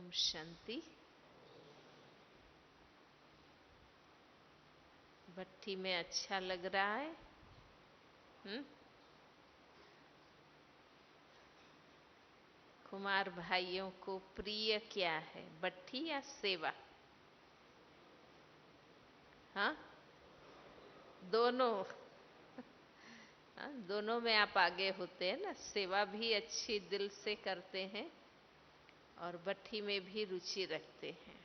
ओम शांति। भट्टी में अच्छा लग रहा है? कुमार भाइयों को प्रिय क्या है, भट्टी या सेवा? हाँ, दोनों। हाँ, दोनों में आप आगे होते हैं ना। सेवा भी अच्छी दिल से करते हैं और भट्टी में भी रुचि रखते हैं,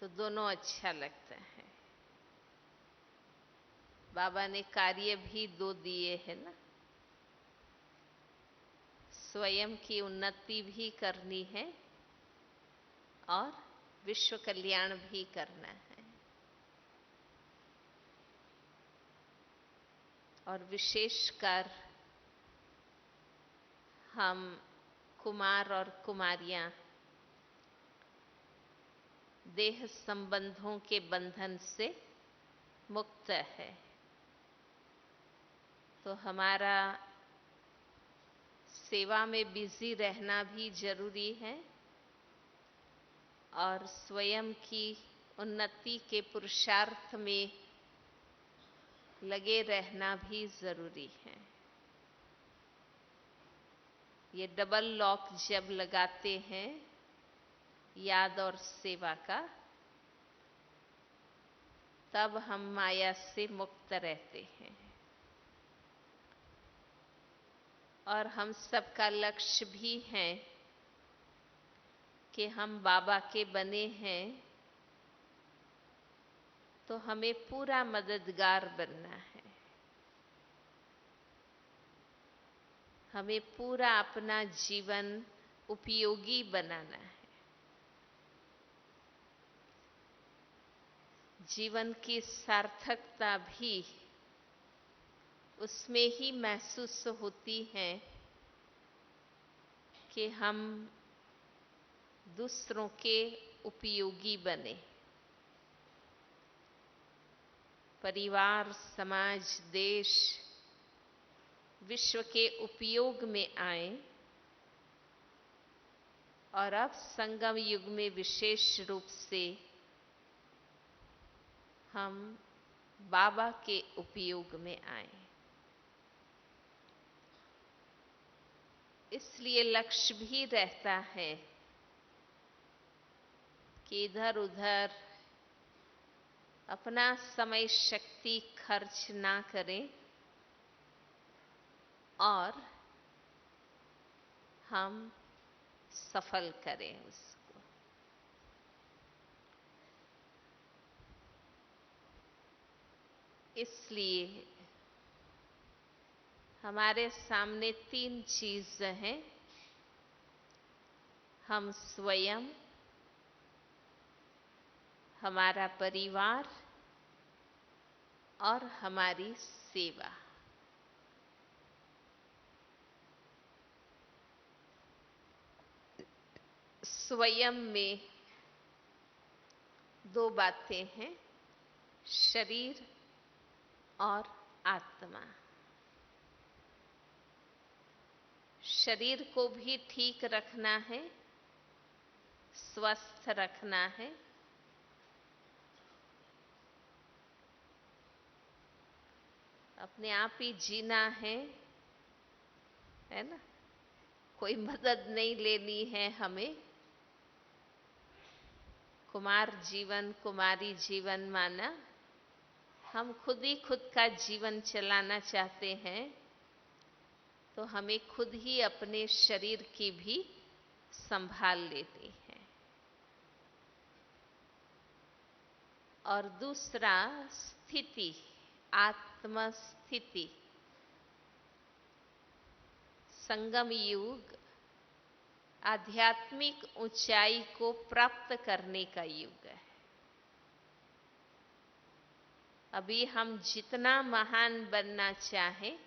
तो दोनों अच्छा लगता है। बाबा ने कार्य भी दो दिए हैं ना, स्वयं की उन्नति भी करनी है और विश्व कल्याण भी करना है। और विशेषकर हम कुमार और कुमारियां देह संबंधों के बंधन से मुक्त है, तो हमारा सेवा में बिजी रहना भी जरूरी है और स्वयं की उन्नति के पुरुषार्थ में लगे रहना भी जरूरी है। ये डबल लॉक जब लगाते हैं याद और सेवा का, तब हम माया से मुक्त रहते हैं। और हम सबका लक्ष्य भी है कि हम बाबा के बने हैं, तो हमें पूरा मददगार बनना है। हमें पूरा अपना जीवन उपयोगी बनाना है। जीवन की सार्थकता भी उसमें ही महसूस होती है कि हम दूसरों के उपयोगी बने, परिवार, समाज, देश, विश्व के उपयोग में आए। और अब संगम युग में विशेष रूप से हम बाबा के उपयोग में आए। इसलिए लक्ष्य भी रहता है कि इधर उधर अपना समय शक्ति खर्च ना करें और हम सफल करें उसको। इसलिए हमारे सामने तीन चीज हैं: हम स्वयं, हमारा परिवार और हमारी सेवा। स्वयं में दो बातें हैं, शरीर और आत्मा। शरीर को भी ठीक रखना है, स्वस्थ रखना है, अपने आप ही जीना है ना। कोई मदद नहीं लेनी है हमें। कुमार जीवन, कुमारी जीवन माना हम खुद ही खुद का जीवन चलाना चाहते हैं, तो हमें खुद ही अपने शरीर की भी संभाल लेनी है। और दूसरा स्थिति, आत्मस्थिति। संगम युग आध्यात्मिक ऊंचाई को प्राप्त करने का युग है। अभी हम जितना महान बनना चाहें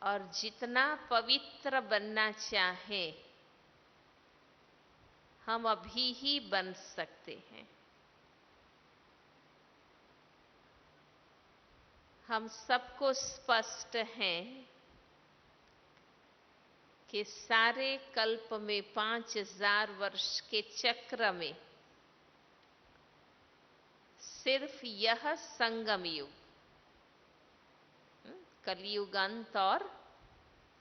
और जितना पवित्र बनना चाहें, हम अभी ही बन सकते हैं। हम सबको स्पष्ट हैं कि सारे कल्प में 5000 वर्ष के चक्र में सिर्फ यह संगम युग, कलयुग अंत और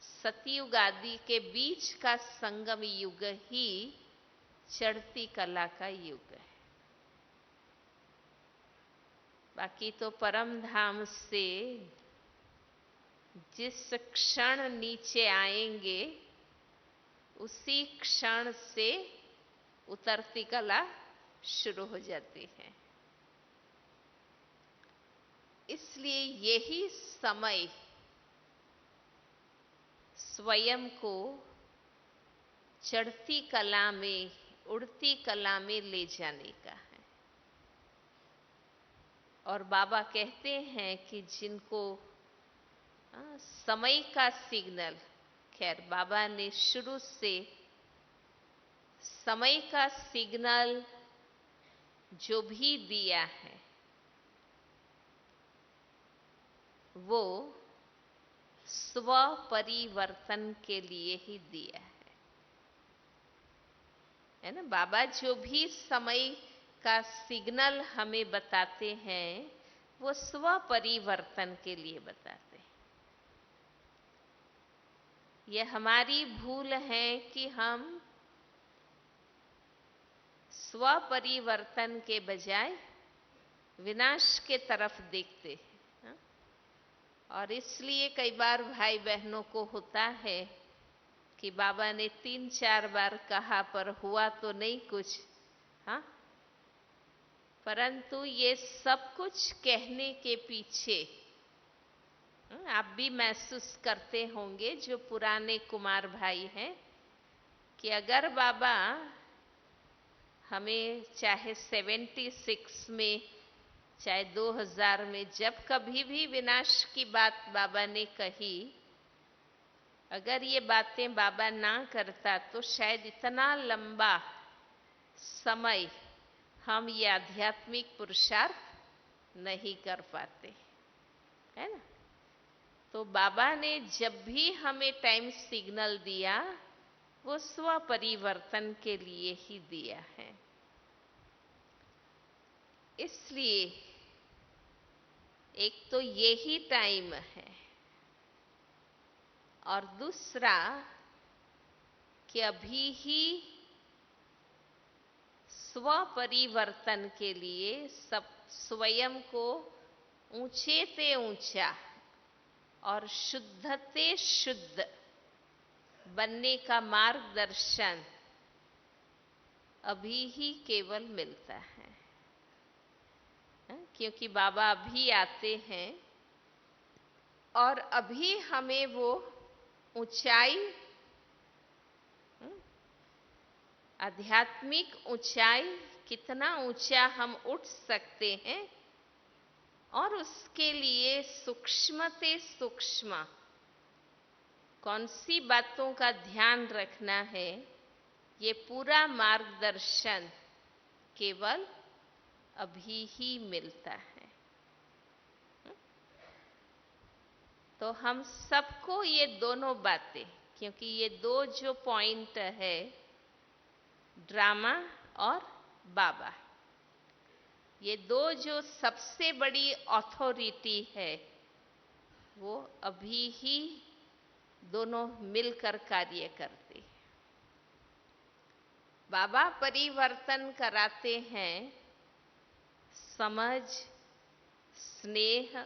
सतयुग आदि के बीच का संगम युग ही चढ़ती कला का युग है। बाकी तो परम धाम से जिस क्षण नीचे आएंगे उसी क्षण से उतरती कला शुरू हो जाती है। इसलिए यही समय स्वयं को चढ़ती कला में, उड़ती कला में ले जाने का है। और बाबा कहते हैं कि जिनको समय का सिग्नल, खैर बाबा ने शुरू से समय का सिग्नल जो भी दिया है वो स्व परिवर्तन के लिए ही दिया है ना। बाबा जो भी समय का सिग्नल हमें बताते हैं वो स्व परिवर्तन के लिए बताते हैं। यह हमारी भूल है कि हम स्व परिवर्तन के बजाय विनाश के तरफ देखते हैं। और इसलिए कई बार भाई बहनों को होता है कि बाबा ने 3-4 बार कहा पर हुआ तो नहीं कुछ, हाँ। परंतु ये सब कुछ कहने के पीछे आप भी महसूस करते होंगे जो पुराने कुमार भाई हैं कि अगर बाबा हमें चाहे 76 में चाहे 2000 में जब कभी भी विनाश की बात बाबा ने कही, अगर ये बातें बाबा ना करता तो शायद इतना लंबा समय हम ये आध्यात्मिक पुरुषार्थ नहीं कर पाते, है ना। तो बाबा ने जब भी हमें टाइम सिग्नल दिया वो स्व परिवर्तन के लिए ही दिया है। इसलिए एक तो यही टाइम है और दूसरा कि अभी ही स्व परिवर्तन के लिए सब स्वयं को ऊंचे ते ऊंचा और शुद्धते शुद्ध बनने का मार्गदर्शन अभी ही केवल मिलता है। क्योंकि बाबा अभी आते हैं और अभी हमें वो ऊंचाई, आध्यात्मिक ऊंचाई, कितना ऊंचा हम उठ सकते हैं और उसके लिए सूक्ष्मते सूक्ष्म कौन सी बातों का ध्यान रखना है, ये पूरा मार्गदर्शन केवल अभी ही मिलता है। तो हम सबको ये दोनों बातें, क्योंकि ये दो जो पॉइंट है ड्रामा और बाबा, ये दो जो सबसे बड़ी अथॉरिटी है वो अभी ही दोनों मिलकर कार्य करते हैं। बाबा परिवर्तन कराते हैं समझ, स्नेह,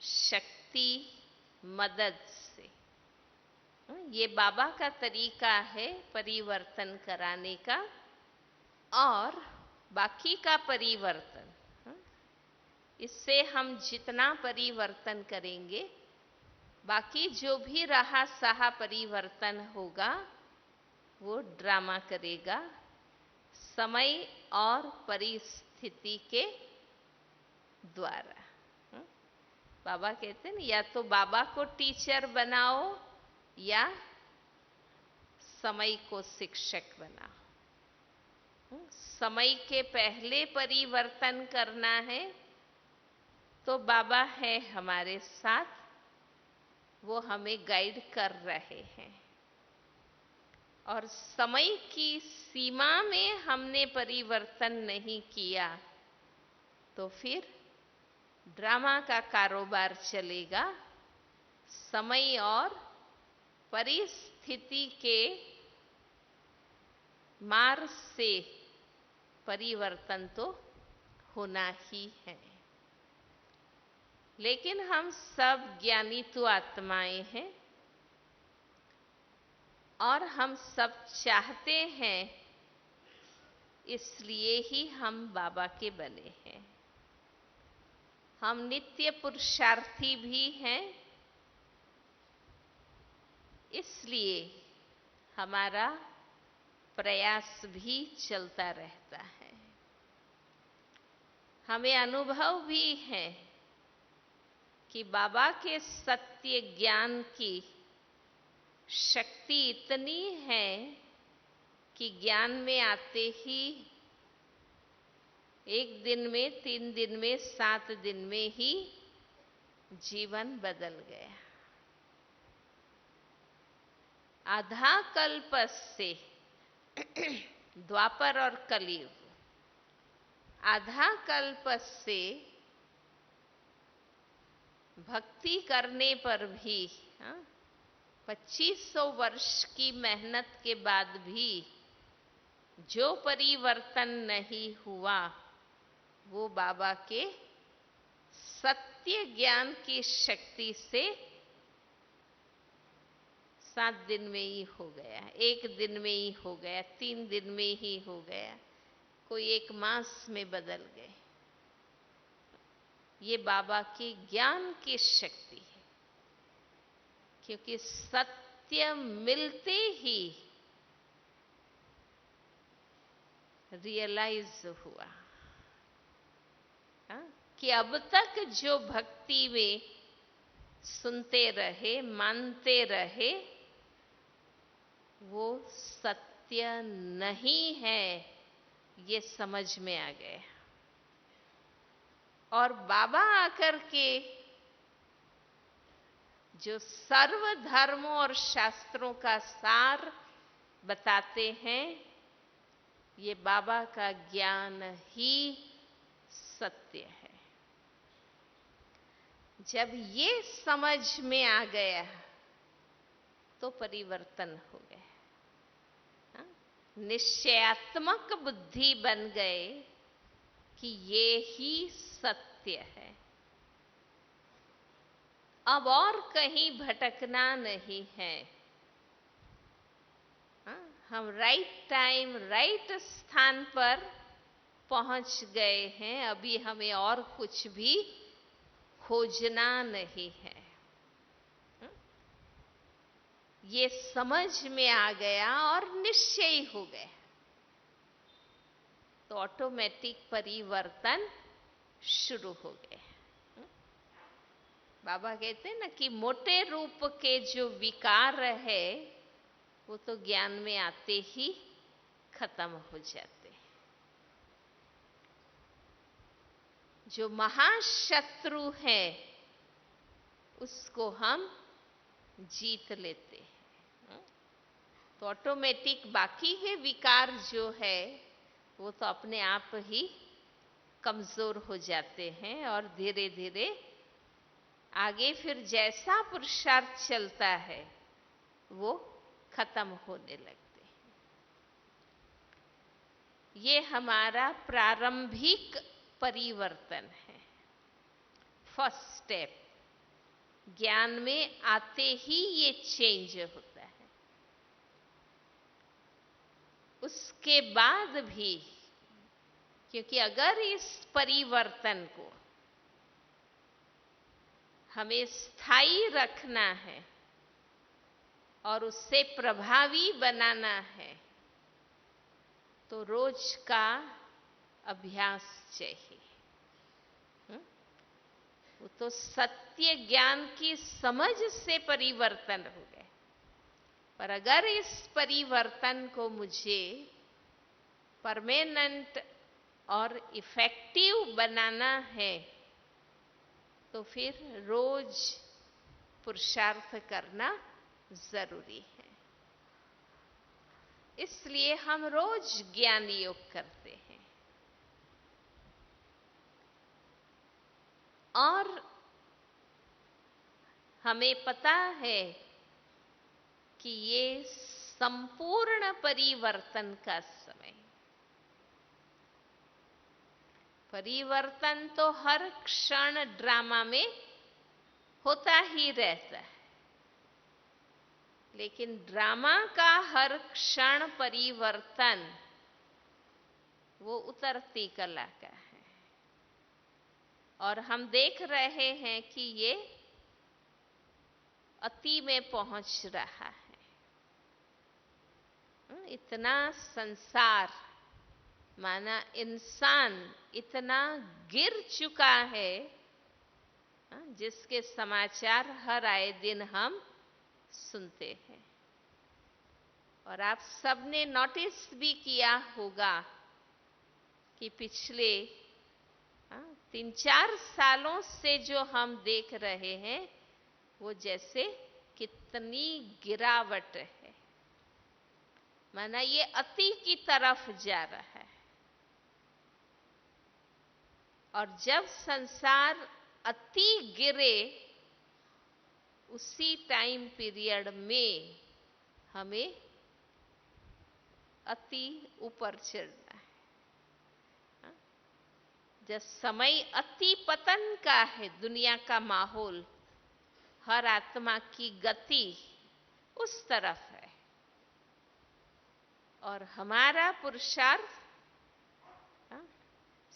शक्ति, मदद से। ये बाबा का तरीका है परिवर्तन कराने का। और बाकी का परिवर्तन, इससे हम जितना परिवर्तन करेंगे, बाकी जो भी रहा सहा परिवर्तन होगा वो ड्रामा करेगा समय और परिस्थिति के द्वारा। बाबा कहते हैं ना, या तो बाबा को टीचर बनाओ या समय को शिक्षक बनाओ। समय के पहले परिवर्तन करना है तो बाबा है हमारे साथ, वो हमें गाइड कर रहे हैं। और समय की सीमा में हमने परिवर्तन नहीं किया तो फिर ड्रामा का कारोबार चलेगा। समय और परिस्थिति के मार से परिवर्तन तो होना ही है। लेकिन हम सब ज्ञानी तो आत्माएं हैं और हम सब चाहते हैं, इसलिए ही हम बाबा के बने हैं। हम नित्य पुरुषार्थी भी हैं, इसलिए हमारा प्रयास भी चलता रहता है। हमें अनुभव भी है कि बाबा के सत्य ज्ञान की शक्ति इतनी है कि ज्ञान में आते ही 1 दिन में, 3 दिन में, 7 दिन में ही जीवन बदल गया। आधा कल्प से द्वापर और कलयुग, आधा कल्प से भक्ति करने पर भी 2500 वर्ष की मेहनत के बाद भी जो परिवर्तन नहीं हुआ, वो बाबा के सत्य ज्ञान की शक्ति से 7 दिन में ही हो गया, 1 दिन में ही हो गया, 3 दिन में ही हो गया, कोई 1 मास में बदल गए। ये बाबा के ज्ञान की शक्ति है, क्योंकि सत्य मिलते ही रियलाइज हुआ कि अब तक जो भक्ति में सुनते रहे, मानते रहे, वो सत्य नहीं है, ये समझ में आ गया। और बाबा आकर के जो सर्व धर्मों और शास्त्रों का सार बताते हैं, ये बाबा का ज्ञान ही सत्य है। जब ये समझ में आ गया तो परिवर्तन हो गया। निश्चयात्मक बुद्धि बन गए कि ये ही सत्य है, अब और कहीं भटकना नहीं है। हम राइट टाइम, राइट स्थान पर पहुंच गए हैं, अभी हमें और कुछ भी खोजना नहीं है। ये समझ में आ गया और निश्चय हो गया, तो ऑटोमेटिक परिवर्तन शुरू हो गया। बाबा कहते हैं ना कि मोटे रूप के जो विकार है वो तो ज्ञान में आते ही खत्म हो जाते हैं। जो महाशत्रु है उसको हम जीत लेते हैं, तो ऑटोमेटिक बाकी के विकार जो है वो तो अपने आप ही कमजोर हो जाते हैं और धीरे धीरे आगे फिर जैसा पुरुषार्थ चलता है वो खत्म होने लगते हैं। ये हमारा प्रारंभिक परिवर्तन है, फर्स्ट स्टेप। ज्ञान में आते ही ये चेंज होता है। उसके बाद भी, क्योंकि अगर इस परिवर्तन को हमें स्थायी रखना है और उससे प्रभावी बनाना है, तो रोज का अभ्यास चाहिए। वो तो सत्य ज्ञान की समझ से परिवर्तन हो गए, पर अगर इस परिवर्तन को मुझे परमानेंट और इफेक्टिव बनाना है तो फिर रोज पुरुषार्थ करना जरूरी है। इसलिए हम रोज ज्ञान योग करते हैं और हमें पता है कि ये संपूर्ण परिवर्तन का समय। परिवर्तन तो हर क्षण ड्रामा में होता ही रहता है, लेकिन ड्रामा का हर क्षण परिवर्तन वो उतरती कला का है और हम देख रहे हैं कि ये अति में पहुंच रहा है। इतना संसार माना इंसान इतना गिर चुका है जिसके समाचार हर आए दिन हम सुनते हैं। और आप सबने नोटिस भी किया होगा कि पिछले 3-4 सालों से जो हम देख रहे हैं वो जैसे कितनी गिरावट है, माना ये अति की तरफ जा रहा है। और जब संसार अति गिरे उसी टाइम पीरियड में हमें अति ऊपर चढ़ना है। जब समय अति पतन का है, दुनिया का माहौल, हर आत्मा की गति उस तरफ है और हमारा पुरुषार्थ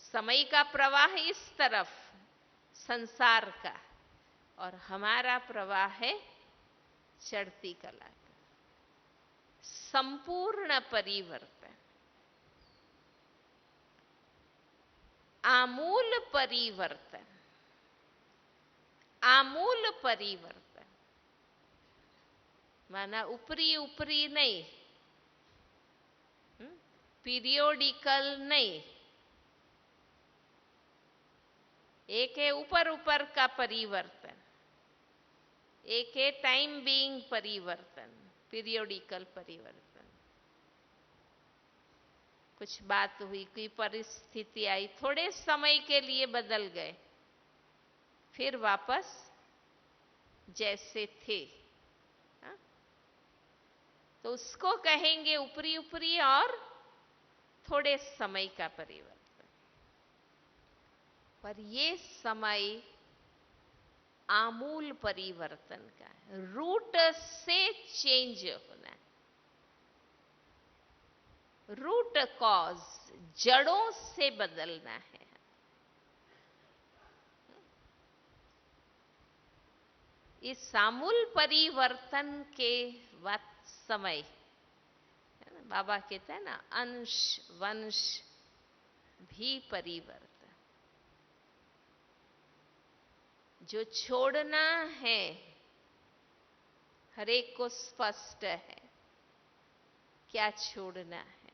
समय का प्रवाह इस तरफ संसार का और हमारा प्रवाह है चढ़ती कला का। संपूर्ण परिवर्तन, आमूल परिवर्तन, आमूल परिवर्तन माना ऊपरी ऊपरी नहीं, पीरियोडिकल नहीं। एक है ऊपर ऊपर का परिवर्तन, एक है टाइम बीइंग परिवर्तन, पीरियोडिकल परिवर्तन। कुछ बात हुई, कोई परिस्थिति आई, थोड़े समय के लिए बदल गए, फिर वापस जैसे थे। तो उसको कहेंगे ऊपरी ऊपरी और थोड़े समय का परिवर्तन। पर ये समय आमूल परिवर्तन का है, रूट से चेंज होना, रूट कॉज, जड़ों से बदलना है। इस आमूल परिवर्तन के समय बाबा कहते हैं ना, अंश वंश भी परिवर्तन। जो छोड़ना है हर एक को स्पष्ट है, क्या छोड़ना है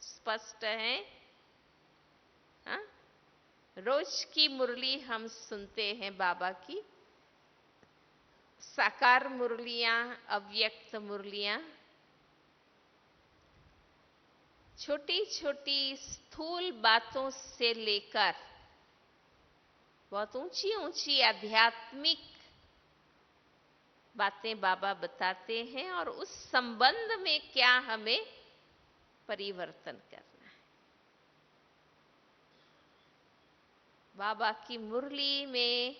स्पष्ट है। हा? रोज की मुरली हम सुनते हैं बाबा की, साकार मुरलियां, अव्यक्त मुरलियां, छोटी छोटी स्थूल बातों से लेकर बहुत ऊंची ऊंची आध्यात्मिक बातें बाबा बताते हैं और उस संबंध में क्या हमें परिवर्तन करना है। बाबा की मुरली में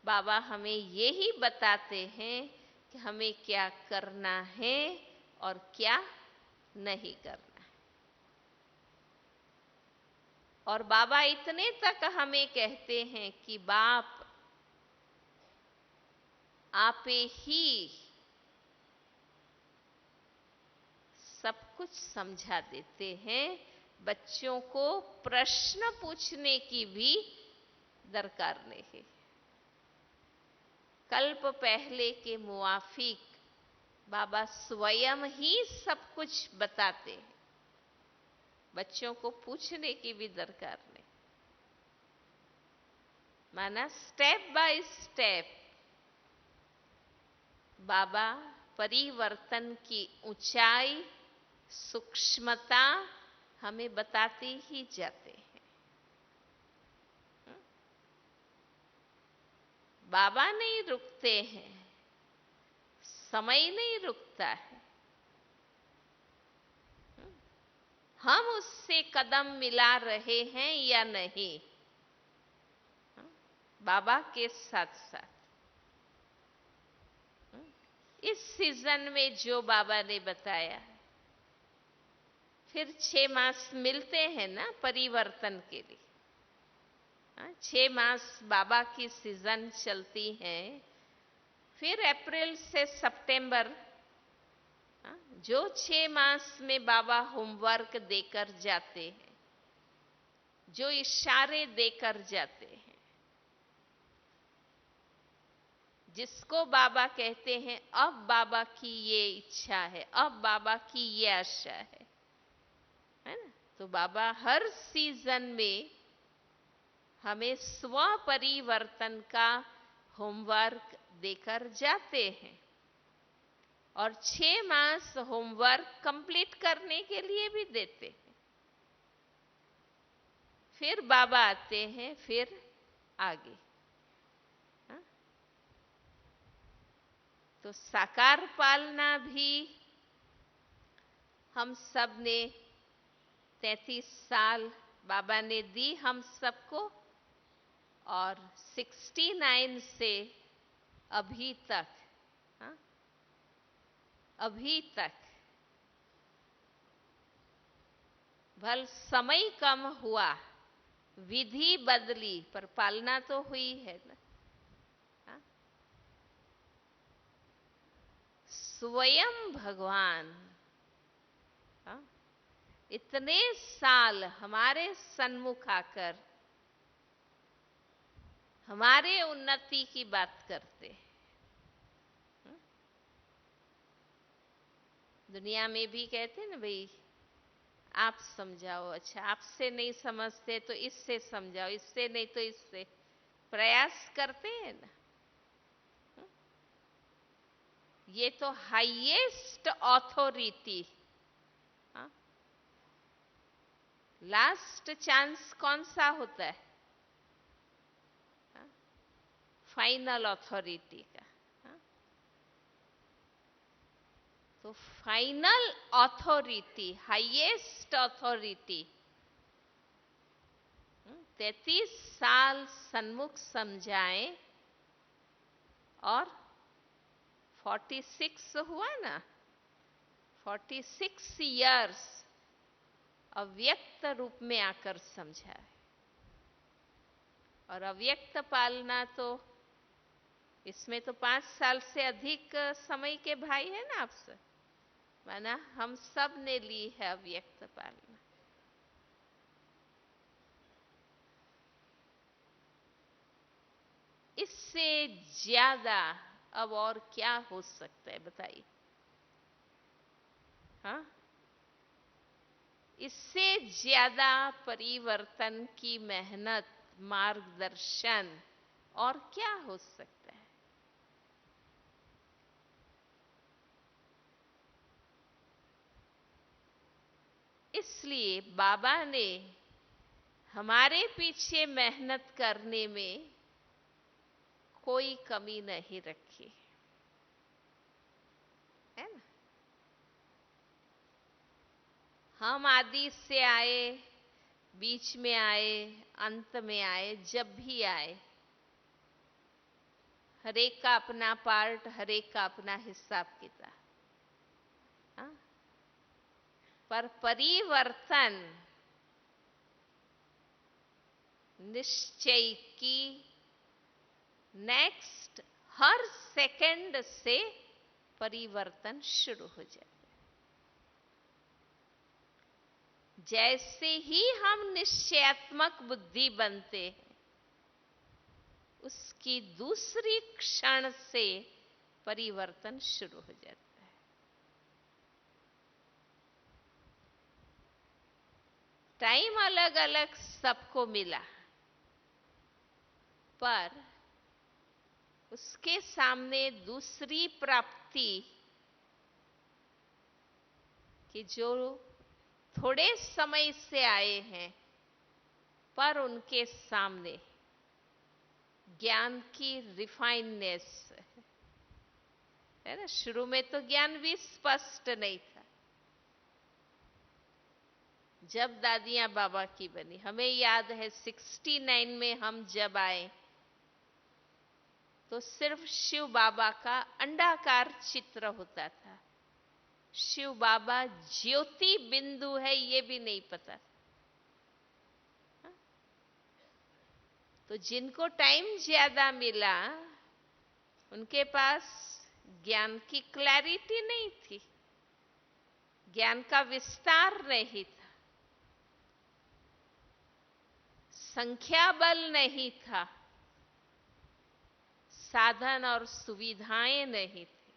बाबा हमें यही बताते हैं कि हमें क्या करना है और क्या नहीं करना। और बाबा इतने तक हमें कहते हैं कि बाप आपे ही सब कुछ समझा देते हैं, बच्चों को प्रश्न पूछने की भी दरकार नहीं। कल्प पहले के मुआफिक बाबा स्वयं ही सब कुछ बताते हैं, बच्चों को पूछने की भी दरकार नहीं। माना स्टेप बाय स्टेप बाबा परिवर्तन की ऊंचाई, सूक्ष्मता हमें बताते ही जाते हैं। बाबा नहीं रुकते हैं, समय नहीं रुकता है। हम उससे कदम मिला रहे हैं या नहीं, बाबा के साथ साथ। इस सीजन में जो बाबा ने बताया, फिर 6 मास मिलते हैं ना परिवर्तन के लिए। 6 मास बाबा की सीजन चलती है। फिर अप्रैल से सितंबर, जो 6 मास में बाबा होमवर्क देकर जाते हैं, जो इशारे देकर जाते हैं, जिसको बाबा कहते हैं अब बाबा की ये इच्छा है, अब बाबा की ये आशा है ना। तो बाबा हर सीजन में हमें स्व परिवर्तन का होमवर्क देकर जाते हैं, और 6 मास होमवर्क कंप्लीट करने के लिए भी देते हैं। फिर बाबा आते हैं, फिर आगे। तो साकार पालना भी हम सब ने 33 साल बाबा ने दी हम सबको, और 69 से अभी तक, अभी तक भल समय कम हुआ, विधि बदली, पर पालना तो हुई है ना। स्वयं भगवान इतने साल हमारे सन्मुख आकर हमारे उन्नति की बात करते हैं। दुनिया में भी कहते हैं ना, भाई आप समझाओ, अच्छा आपसे नहीं समझते तो इससे समझाओ, इससे नहीं तो इससे, प्रयास करते हैं ना। ये तो हाईएस्ट ऑथोरिटी, लास्ट चांस कौन सा होता है? फाइनल ऑथोरिटी का। तो फाइनल ऑथोरिटी, हाईएस्ट ऑथोरिटी 33 साल सन्मुख समझाए, और 46 हुआ ना, 46 इयर्स अव्यक्त रूप में आकर समझाए। और अव्यक्त पालना तो इसमें तो 5 साल से अधिक समय के भाई है ना आपसे, माना हम सब ने ली है अव्यक्त पालना। इससे ज्यादा अब और क्या हो सकता है बताइए? हाँ, इससे ज्यादा परिवर्तन की मेहनत, मार्गदर्शन और क्या हो सकता है? इसलिए बाबा ने हमारे पीछे मेहनत करने में कोई कमी नहीं रखी है ना। हम आदि से आए, बीच में आए, अंत में आए, जब भी आए, हरेक का अपना पार्ट, हरेक का अपना हिसाब किताब। पर परिवर्तन निश्चय की नेक्स्ट हर सेकंड से परिवर्तन शुरू हो जाता है। जैसे ही हम निश्चयात्मक बुद्धि बनते हैं, उसकी दूसरी क्षण से परिवर्तन शुरू हो जाता है। टाइम अलग अलग सबको मिला, पर उसके सामने दूसरी प्राप्ति कि जो थोड़े समय से आए हैं, पर उनके सामने ज्ञान की रिफाइननेस है ना। शुरू में तो ज्ञान भी स्पष्ट नहीं था। जब दादियां बाबा की बनी, हमें याद है 69 में हम जब आए तो सिर्फ शिव बाबा का अंडाकार चित्र होता था। शिव बाबा ज्योति बिंदु है ये भी नहीं पता। तो जिनको टाइम ज्यादा मिला उनके पास ज्ञान की क्लैरिटी नहीं थी, ज्ञान का विस्तार नहीं था, संख्या बल नहीं था, साधन और सुविधाएं नहीं थी।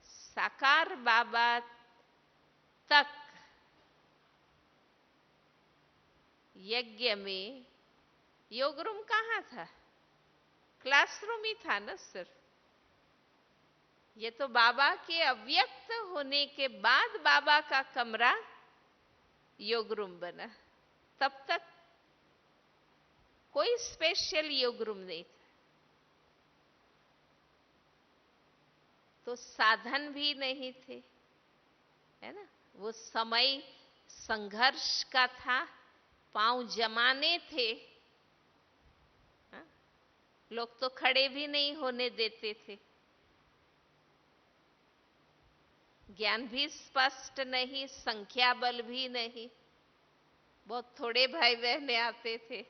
साकार बाबा तक यज्ञ में योग रूम कहाँ था? क्लासरूम ही था ना सिर्फ। ये तो बाबा के अव्यक्त होने के बाद बाबा का कमरा योग रूम बना। तब तक कोई स्पेशल योग रूम नहीं था। तो साधन भी नहीं थे, है ना। वो समय संघर्ष का था, पांव जमाने थे। लोग तो खड़े भी नहीं होने देते थे। ज्ञान भी स्पष्ट नहीं, संख्या बल भी नहीं, बहुत थोड़े भाई बहने आते थे।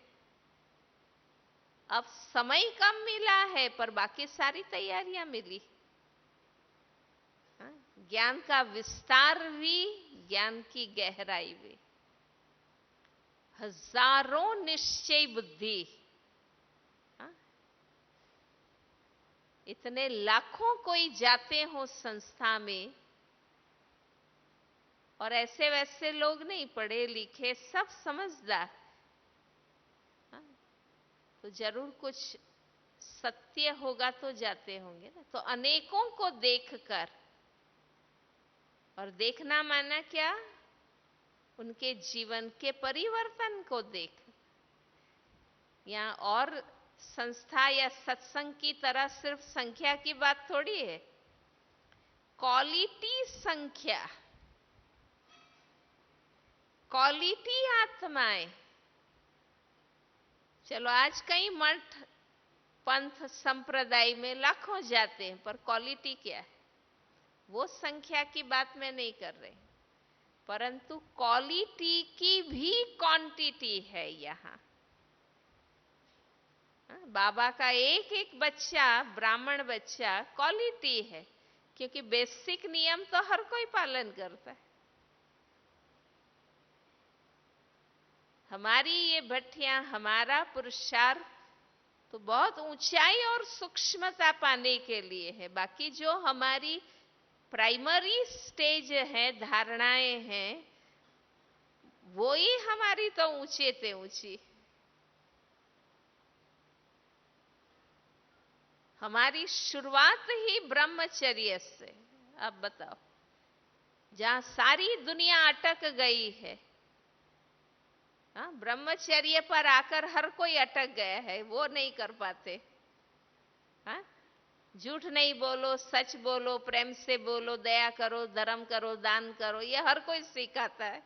अब समय कम मिला है पर बाकी सारी तैयारियां मिली। ज्ञान का विस्तार भी, ज्ञान की गहराई भी। हजारों निश्चय बुद्धि, इतने लाखों कोई जाते हो संस्था में, और ऐसे वैसे लोग नहीं, पढ़े लिखे सब समझदार, तो जरूर कुछ सत्य होगा तो जाते होंगे ना। तो अनेकों को देखकर, और देखना माना क्या, उनके जीवन के परिवर्तन को देख। यहाँ और संस्था या सत्संग की तरह सिर्फ संख्या की बात थोड़ी है, क्वालिटी संख्या, क्वालिटी आत्माएं। चलो आज कई मठ पंथ संप्रदाय में लाखों जाते हैं, पर क्वालिटी क्या है? वो संख्या की बात मैं नहीं कर रही, परंतु क्वालिटी की भी क्वांटिटी है यहाँ। बाबा का एक एक बच्चा, ब्राह्मण बच्चा क्वालिटी है, क्योंकि बेसिक नियम तो हर कोई पालन करता है। हमारी ये भट्टियां, हमारा पुरुषार्थ तो बहुत ऊंचाई और सूक्ष्मता पाने के लिए है। बाकी जो हमारी प्राइमरी स्टेज है, धारणाएं हैं, वो ही हमारी तो ऊंचे ते ऊंची। हमारी शुरुआत ही ब्रह्मचर्य से। अब बताओ, जहां सारी दुनिया अटक गई है, ब्रह्मचर्य पर आकर हर कोई अटक गया है, वो नहीं कर पाते। झूठ नहीं बोलो, सच बोलो, प्रेम से बोलो, दया करो, धर्म करो, दान करो, ये हर कोई सिखाता है।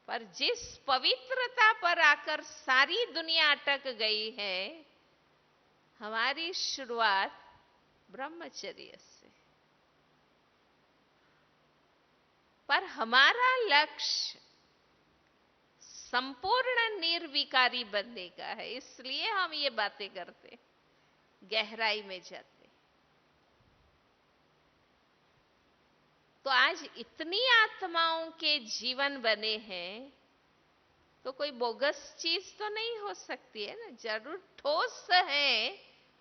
पर जिस पवित्रता पर आकर सारी दुनिया अटक गई है, हमारी शुरुआत ब्रह्मचर्य से। पर हमारा लक्ष्य संपूर्ण निर्विकारी बनने का है, इसलिए हम ये बातें करते, गहराई में जाते। तो आज इतनी आत्माओं के जीवन बने हैं, तो कोई बोगस चीज तो नहीं हो सकती है ना, जरूर ठोस है,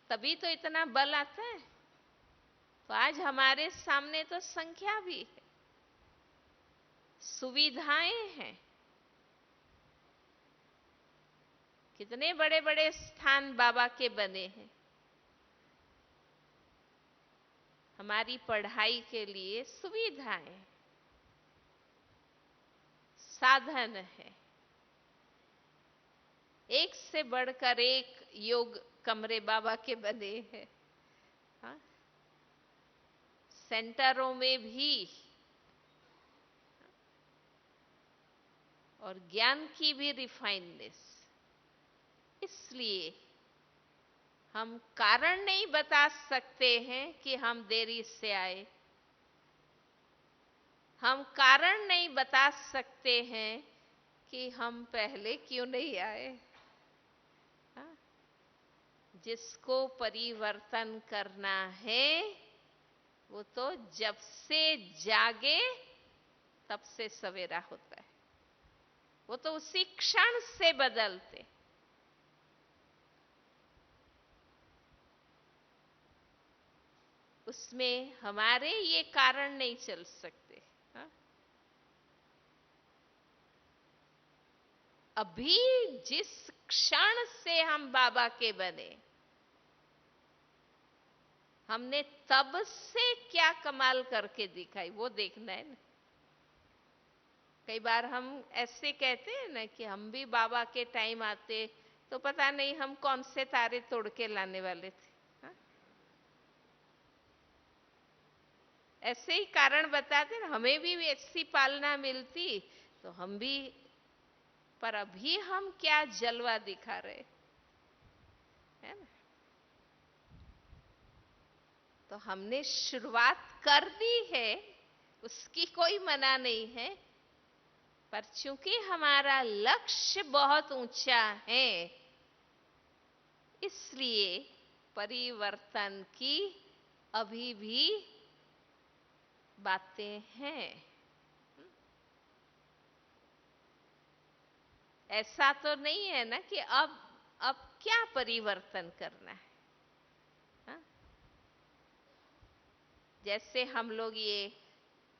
तभी तो इतना बल आता है। तो आज हमारे सामने तो संख्या भी है, सुविधाएं हैं, कितने बड़े बड़े स्थान बाबा के बने हैं। हमारी पढ़ाई के लिए सुविधाएं, साधन है। एक से बढ़कर एक योग कमरे बाबा के बने हैं। हाँ? सेंटरों में भी, और ज्ञान की भी रिफाइननेस। इसलिए हम कारण नहीं बता सकते हैं कि हम देरी से आए। हम कारण नहीं बता सकते हैं कि हम पहले क्यों नहीं आए। हाँ? जिसको परिवर्तन करना है वो तो जब से जागे तब से सवेरा होता है। वो तो उसी क्षण से बदलते। उसमें हमारे ये कारण नहीं चल सकते। हाँ? अभी जिस क्षण से हम बाबा के बने, हमने तब से क्या कमाल करके दिखाई, वो देखना है ना। कई बार हम ऐसे कहते हैं ना कि हम भी बाबा के टाइम आते तो पता नहीं हम कौन से तारे तोड़ के लाने वाले थे। हाँ? ऐसे ही कारण बताते ना, हमें भी ऐसी पालना मिलती तो हम भी, पर अभी हम क्या जलवा दिखा रहे है ना। तो हमने शुरुआत कर दी है, उसकी कोई मना नहीं है, पर चूंकि हमारा लक्ष्य बहुत ऊंचा है, इसलिए परिवर्तन की अभी भी बातें हैं। ऐसा तो नहीं है ना कि अब क्या परिवर्तन करना है। हाँ? जैसे हम लोग ये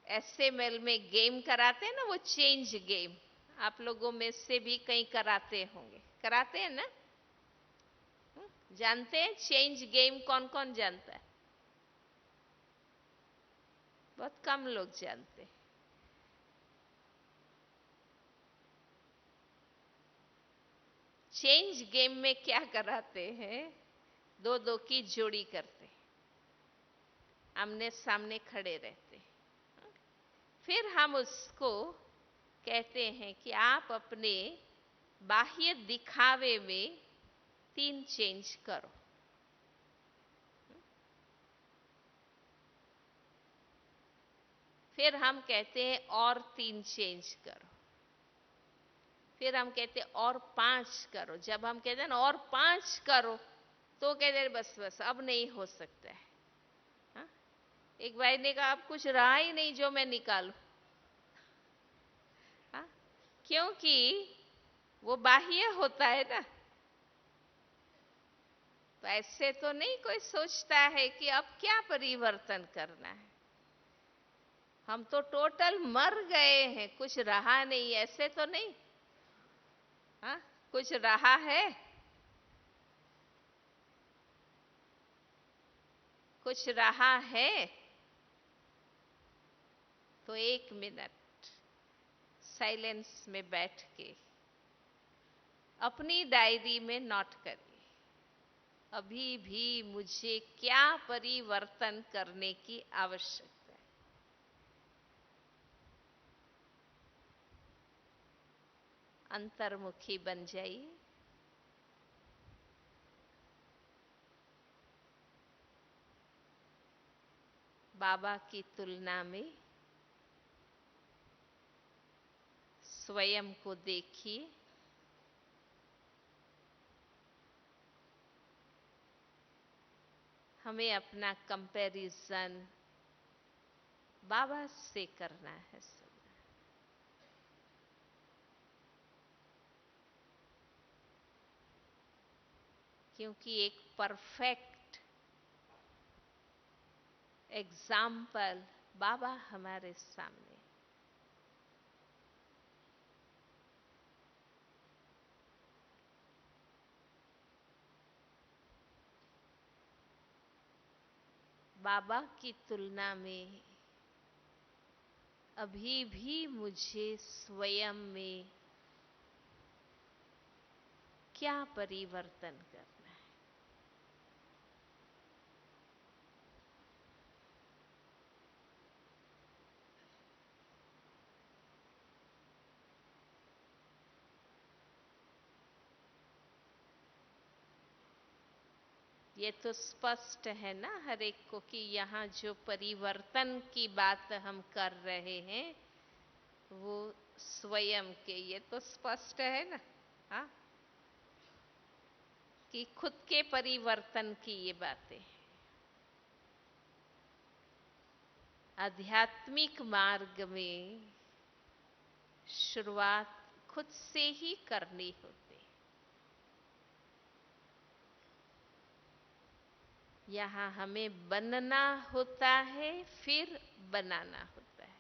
एसएमएल में गेम कराते हैं ना, वो चेंज गेम, आप लोगों में से भी कई कराते होंगे, कराते हैं ना। जानते हैं चेंज गेम? कौन कौन जानता है? बहुत कम लोग जानते हैं। चेंज गेम में क्या कराते हैं, दो दो की जोड़ी करते, आमने सामने खड़े रहते, फिर हम उसको कहते हैं कि आप अपने बाह्य दिखावे में 3 चेंज करो। फिर हम कहते हैं और 3 चेंज करो। फिर हम कहते हैं और 5 करो। जब हम कहते हैं ना और 5 करो तो कहते हैं बस बस अब नहीं हो सकता है। हाँ? एक भाई ने कहा अब कुछ रहा ही नहीं जो मैं निकालूं। हाँ? क्योंकि वो बाह्य होता है ना, तो ऐसे तो नहीं कोई सोचता है कि अब क्या परिवर्तन करना है। हम तो टोटल मर गए हैं, कुछ रहा नहीं, ऐसे तो नहीं। हाँ? कुछ रहा है? कुछ रहा है? तो 1 मिनट साइलेंस में बैठ के अपनी डायरी में नोट करिए, अभी भी मुझे क्या परिवर्तन करने की आवश्यकता है। अंतर्मुखी बन जाइए। बाबा की तुलना में स्वयं को देखिए। हमें अपना कंपैरिजन बाबा से करना है सदा। क्योंकि एक परफेक्ट एग्जाम्पल बाबा हमारे सामने। बाबा की तुलना में अभी भी मुझे स्वयं में क्या परिवर्तन करना है? ये तो स्पष्ट है ना हर एक को कि यहाँ जो परिवर्तन की बात हम कर रहे हैं वो स्वयं के, ये तो स्पष्ट है ना। हाँ, कि खुद के परिवर्तन की ये बातें। आध्यात्मिक मार्ग में शुरुआत खुद से ही करनी होती। यहाँ हमें बनना होता है, फिर बनाना होता है।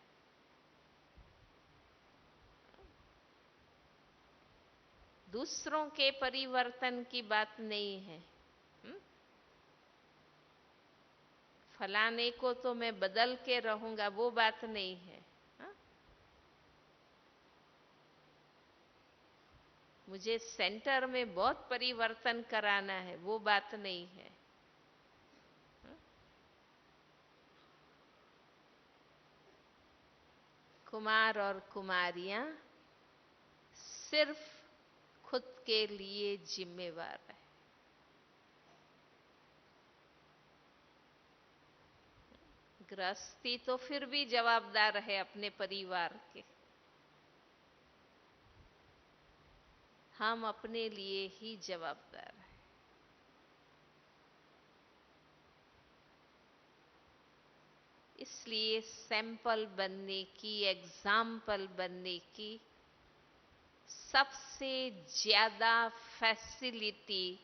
दूसरों के परिवर्तन की बात नहीं है। फलाने को तो मैं बदल के रहूंगा, वो बात नहीं है। हा? मुझे सेंटर में बहुत परिवर्तन कराना है, वो बात नहीं है। कुमार और कुमारियां सिर्फ खुद के लिए जिम्मेवार है। गृहस्थी तो फिर भी जवाबदार है अपने परिवार के। हम अपने लिए ही जवाबदार हैं। इसलिए सैंपल बनने की, एग्जाम्पल बनने की सबसे ज्यादा फैसिलिटी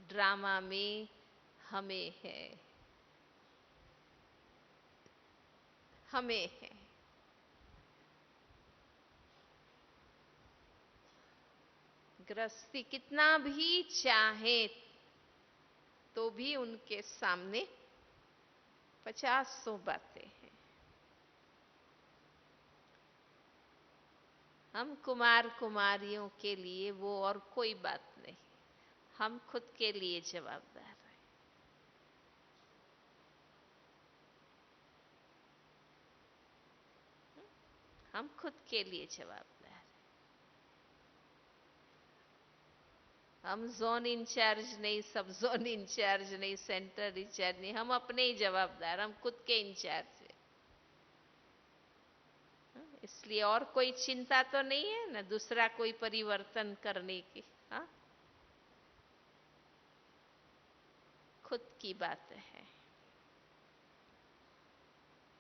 ड्रामा में हमें है। हमें है। गृहस्थी कितना भी चाहे तो भी उनके सामने 50 बातें हैं। हम कुमार कुमारियों के लिए वो और कोई बात नहीं, हम खुद के लिए जवाबदार हैं। हम खुद के लिए जवाबदार हैं। हम जोन इंचार्ज नहीं, सब जोन इंचार्ज नहीं, सेंटर इंचार्ज नहीं, हम अपने ही जवाबदार, हम खुद के इंचार्ज हैं। इसलिए और कोई चिंता तो नहीं है ना दूसरा कोई परिवर्तन करने की। हाँ, खुद की बात है।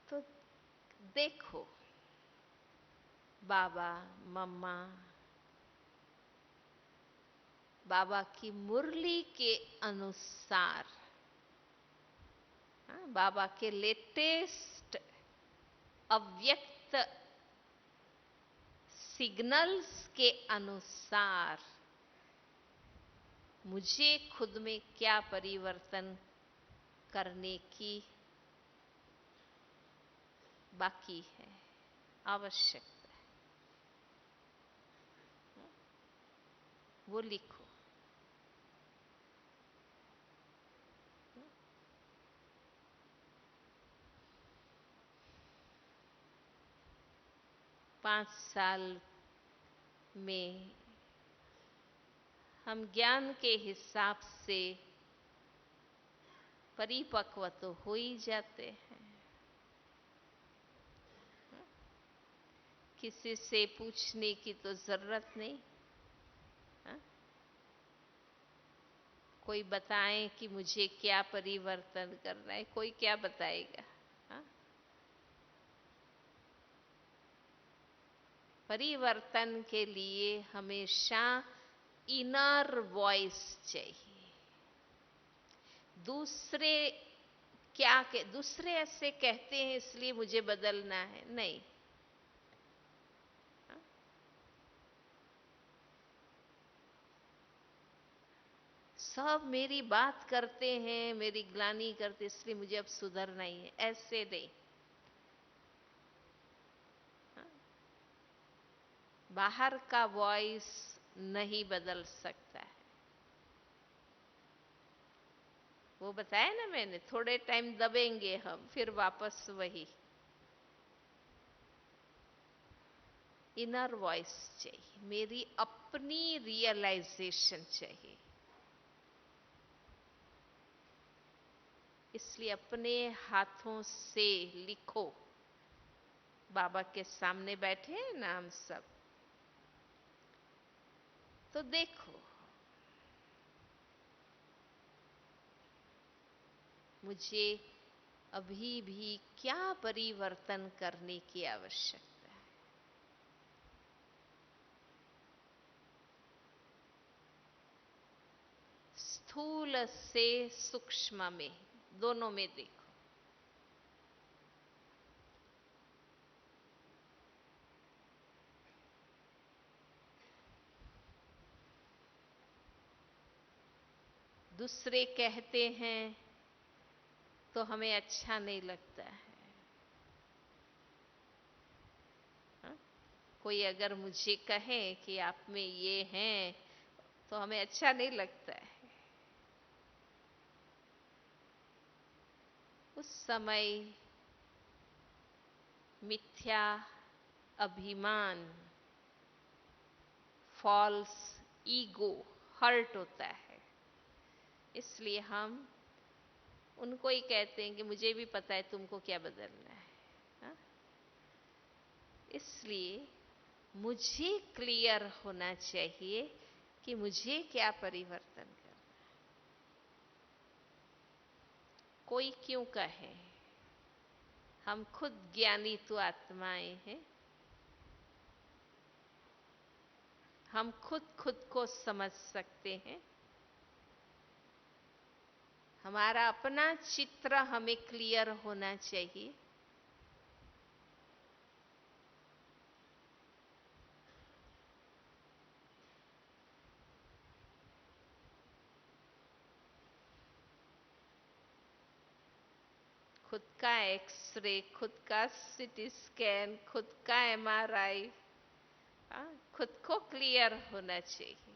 तो देखो, बाबा मम्मा बाबा की मुरली के अनुसार, बाबा के लेटेस्ट अव्यक्त सिग्नल्स के अनुसार मुझे खुद में क्या परिवर्तन करने की बाकी है, आवश्यकता है, वो लिखो। पांच साल में हम ज्ञान के हिसाब से परिपक्व तो हो ही जाते हैं। किसी से पूछने की तो जरूरत नहीं। कोई बताए कि मुझे क्या परिवर्तन करना है, कोई क्या बताएगा? परिवर्तन के लिए हमेशा इनर वॉइस चाहिए। दूसरे दूसरे ऐसे कहते हैं इसलिए मुझे बदलना है, नहीं। सब मेरी बात करते हैं, मेरी ग्लानि करते, इसलिए मुझे अब सुधरना ही है, ऐसे नहीं। बाहर का वॉइस नहीं बदल सकता है। वो बताया ना मैंने, थोड़े टाइम दबेंगे हम, फिर वापस वही। इनर वॉइस चाहिए, मेरी अपनी रियलाइजेशन चाहिए। इसलिए अपने हाथों से लिखो। बाबा के सामने बैठे हैं ना हम सब, तो देखो मुझे अभी भी क्या परिवर्तन करने की आवश्यकता है। स्थूल से सूक्ष्म में, दोनों में देखो। दूसरे कहते हैं तो हमें अच्छा नहीं लगता है। हा? कोई अगर मुझे कहे कि आप में ये हैं, तो हमें अच्छा नहीं लगता है। उस समय मिथ्या अभिमान, फॉल्स ईगो हर्ट होता है। इसलिए हम उनको ही कहते हैं कि मुझे भी पता है तुमको क्या बदलना है। हा? इसलिए मुझे क्लियर होना चाहिए कि मुझे क्या परिवर्तन करना है। कोई क्यों कहे, हम खुद ज्ञानी तो आत्माएं हैं। हम खुद को समझ सकते हैं। हमारा अपना चित्र हमें क्लियर होना चाहिए। खुद का एक्सरे, खुद का सीटी स्कैन, खुद का एमआरआई, खुद को क्लियर होना चाहिए।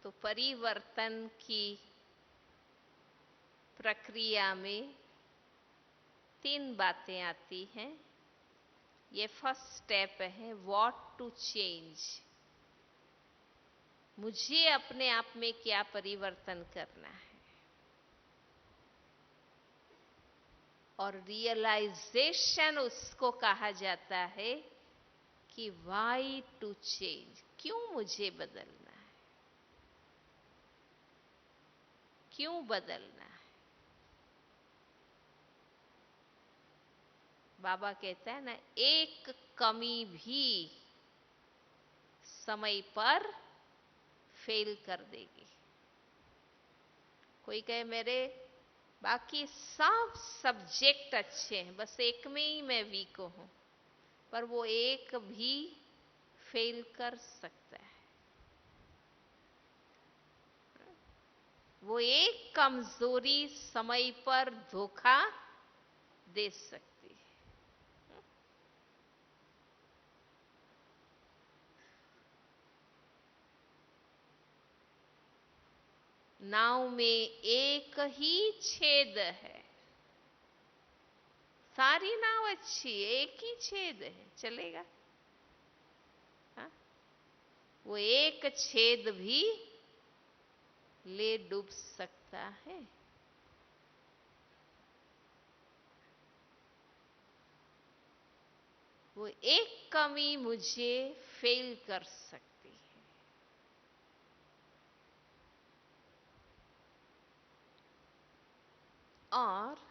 तो परिवर्तन की प्रक्रिया में 3 बातें आती हैं। ये फर्स्ट स्टेप है, व्हाट टू चेंज। मुझे अपने आप में क्या परिवर्तन करना है। और रियलाइजेशन उसको कहा जाता है कि व्हाई टू चेंज, क्यों मुझे बदलना है, क्यों बदलना है। बाबा कहता है ना, एक कमी भी समय पर फेल कर देगी। कोई कहे मेरे बाकी सब सब्जेक्ट अच्छे हैं, बस एक में ही मैं वीक हूं, पर वो एक भी फेल कर सकता है। वो एक कमजोरी समय पर धोखा दे सकती है। नाव में एक ही छेद है, सारी नाव अच्छी, एक ही छेद है, चलेगा? हा? वो एक छेद भी ले डूब सकता है। वो एक कमी मुझे फेल कर सकती है। और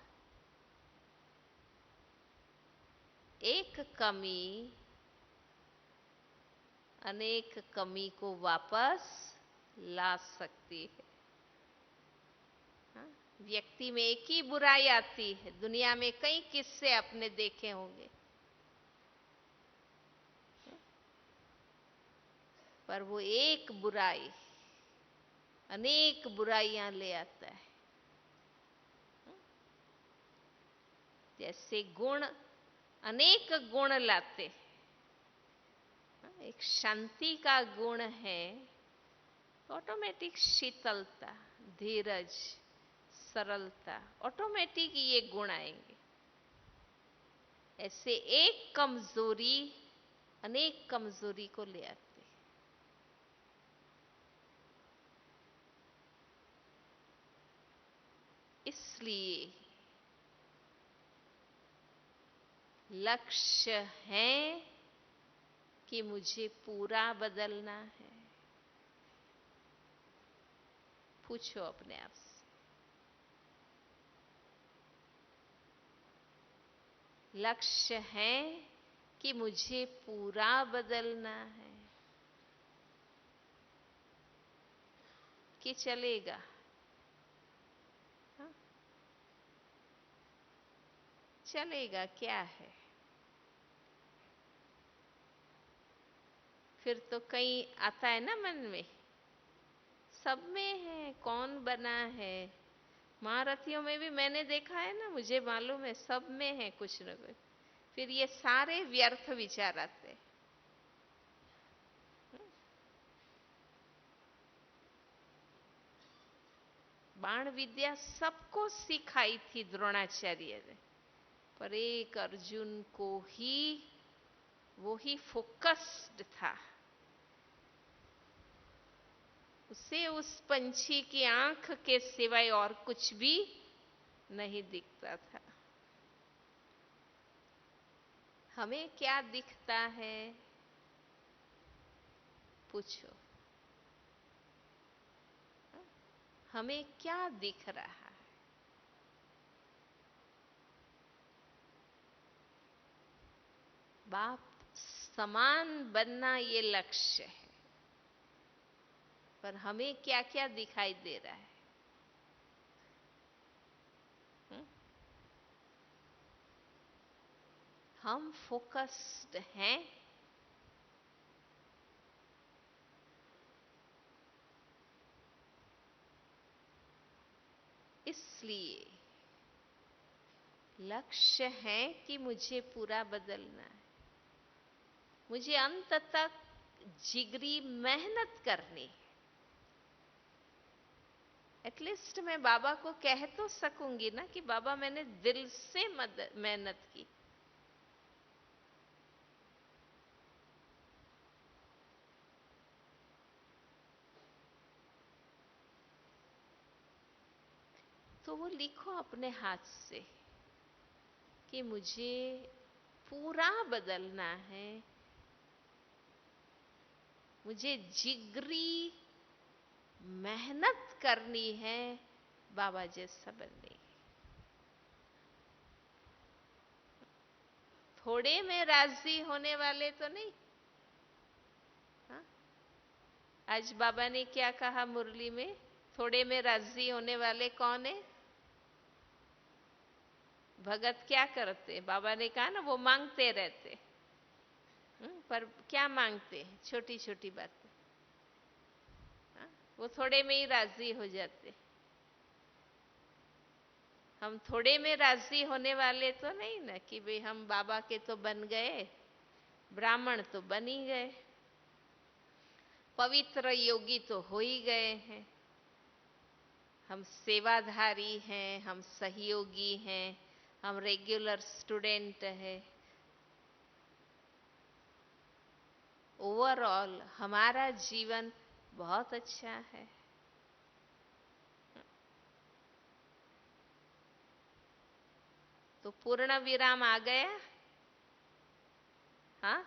एक कमी अनेक कमी को वापस ला सकती है। हाँ? व्यक्ति में एक ही बुराई आती है, दुनिया में कई किस्से आपने देखे होंगे, पर वो एक बुराई अनेक बुराइयां ले आता है। जैसे गुण अनेक गुण लाते, एक शांति का गुण है, ऑटोमेटिक शीतलता, धीरज, सरलता, ऑटोमेटिक ये गुण आएंगे। ऐसे एक कमजोरी अनेक कमजोरी को ले आते। इसलिए लक्ष्य है कि मुझे पूरा बदलना है। पूछो अपने आप से, लक्ष्य है कि मुझे पूरा बदलना है कि चलेगा? हाँ? चलेगा क्या है? फिर तो कहीं आता है ना मन में, सब में है, कौन बना है? महारथियों में भी मैंने देखा है ना, मुझे मालूम है, सब में है कुछ न कुछ। फिर ये सारे व्यर्थ विचार आते। बाण विद्या सबको सिखाई थी द्रोणाचार्य ने, पर एक अर्जुन को ही, वो ही फोकस्ड था, उसे उस पंछी की आंख के सिवाय और कुछ भी नहीं दिखता था। हमें क्या दिखता है? पूछो, हमें क्या दिख रहा है? बाप समान बनना ये लक्ष्य है, पर हमें क्या क्या दिखाई दे रहा है? हम फोकस्ड हैं? इसलिए लक्ष्य है कि मुझे पूरा बदलना है, मुझे अंत तक जिगरी मेहनत करनी। एटलीस्ट मैं बाबा को कह तो सकूंगी ना कि बाबा मैंने दिल से मेहनत की। तो वो लिखो अपने हाथ से कि मुझे पूरा बदलना है, मुझे जिगरी मेहनत करनी है बाबा जैसा बनने की। थोड़े में राजी होने वाले तो नहीं। हा? आज बाबा ने क्या कहा मुरली में? थोड़े में राजी होने वाले कौन है? भगत क्या करते? बाबा ने कहा ना, वो मांगते रहते। पर क्या मांगते? छोटी छोटी बातें। वो थोड़े में ही राजी हो जाते। हम थोड़े में राजी होने वाले तो नहीं ना कि भाई हम बाबा के तो बन गए, ब्राह्मण तो बन ही गए, पवित्र योगी तो हो ही गए हैं, हम सेवाधारी हैं, हम सहयोगी हैं, हम रेगुलर स्टूडेंट हैं। ओवरऑल हमारा जीवन बहुत अच्छा है। तो पूर्ण विराम आ गया? हाँ,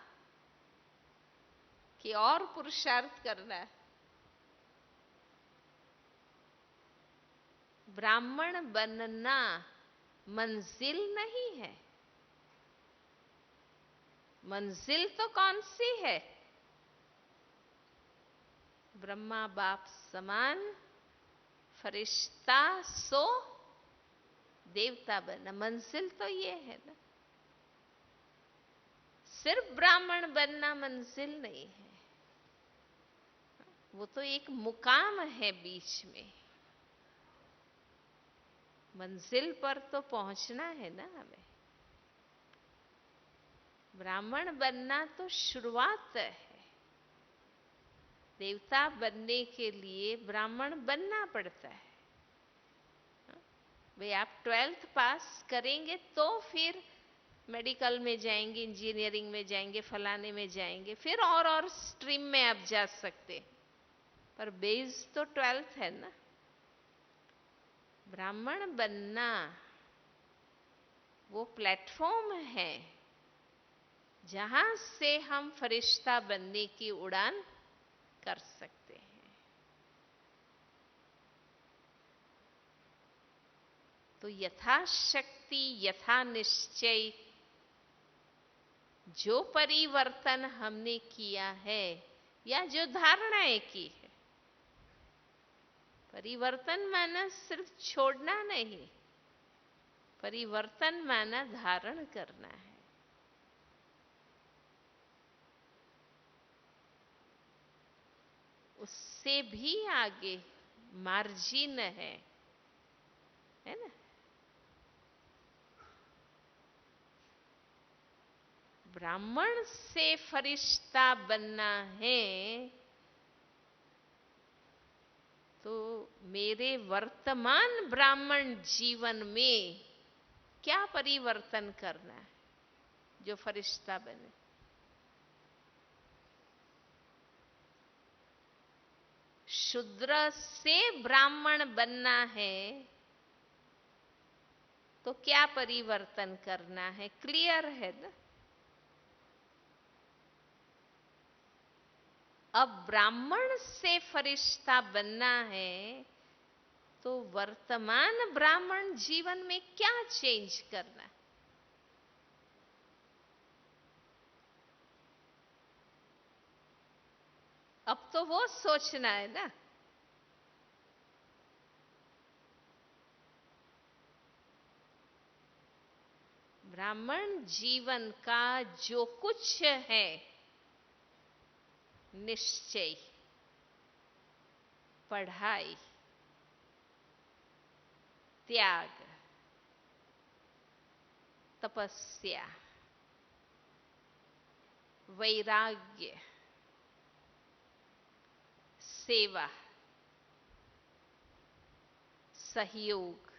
कि और पुरुषार्थ करना है? ब्राह्मण बनना मंजिल नहीं है। मंजिल तो कौन सी है? ब्रह्मा बाप समान फरिश्ता सो देवता बनना, मंजिल तो ये है ना। सिर्फ ब्राह्मण बनना मंजिल नहीं है, वो तो एक मुकाम है बीच में। मंजिल पर तो पहुंचना है ना हमें। ब्राह्मण बनना तो शुरुआत है। देवता बनने के लिए ब्राह्मण बनना पड़ता है। भाई आप 12th पास करेंगे तो फिर मेडिकल में जाएंगे, इंजीनियरिंग में जाएंगे, फलाने में जाएंगे, फिर और स्ट्रीम में आप जा सकते, पर बेस तो 12th है ना। ब्राह्मण बनना वो प्लेटफॉर्म है जहां से हम फरिश्ता बनने की उड़ान कर सकते हैं। तो यथाशक्ति यथा निश्चय जो परिवर्तन हमने किया है या जो धारणाएं की है, परिवर्तन माना सिर्फ छोड़ना नहीं, परिवर्तन माना धारण करना है। उससे भी आगे मार्जिन है ना। ब्राह्मण से फरिश्ता बनना है तो मेरे वर्तमान ब्राह्मण जीवन में क्या परिवर्तन करना है जो फरिश्ता बने। शूद्र से ब्राह्मण बनना है तो क्या परिवर्तन करना है, क्लियर है ना। अब ब्राह्मण से फरिश्ता बनना है तो वर्तमान ब्राह्मण जीवन में क्या चेंज करना है। अब तो वो सोचना है ना। ब्राह्मण जीवन का जो कुछ है, निश्चय, पढ़ाई, त्याग, तपस्या, वैराग्य, सेवा, सहयोग,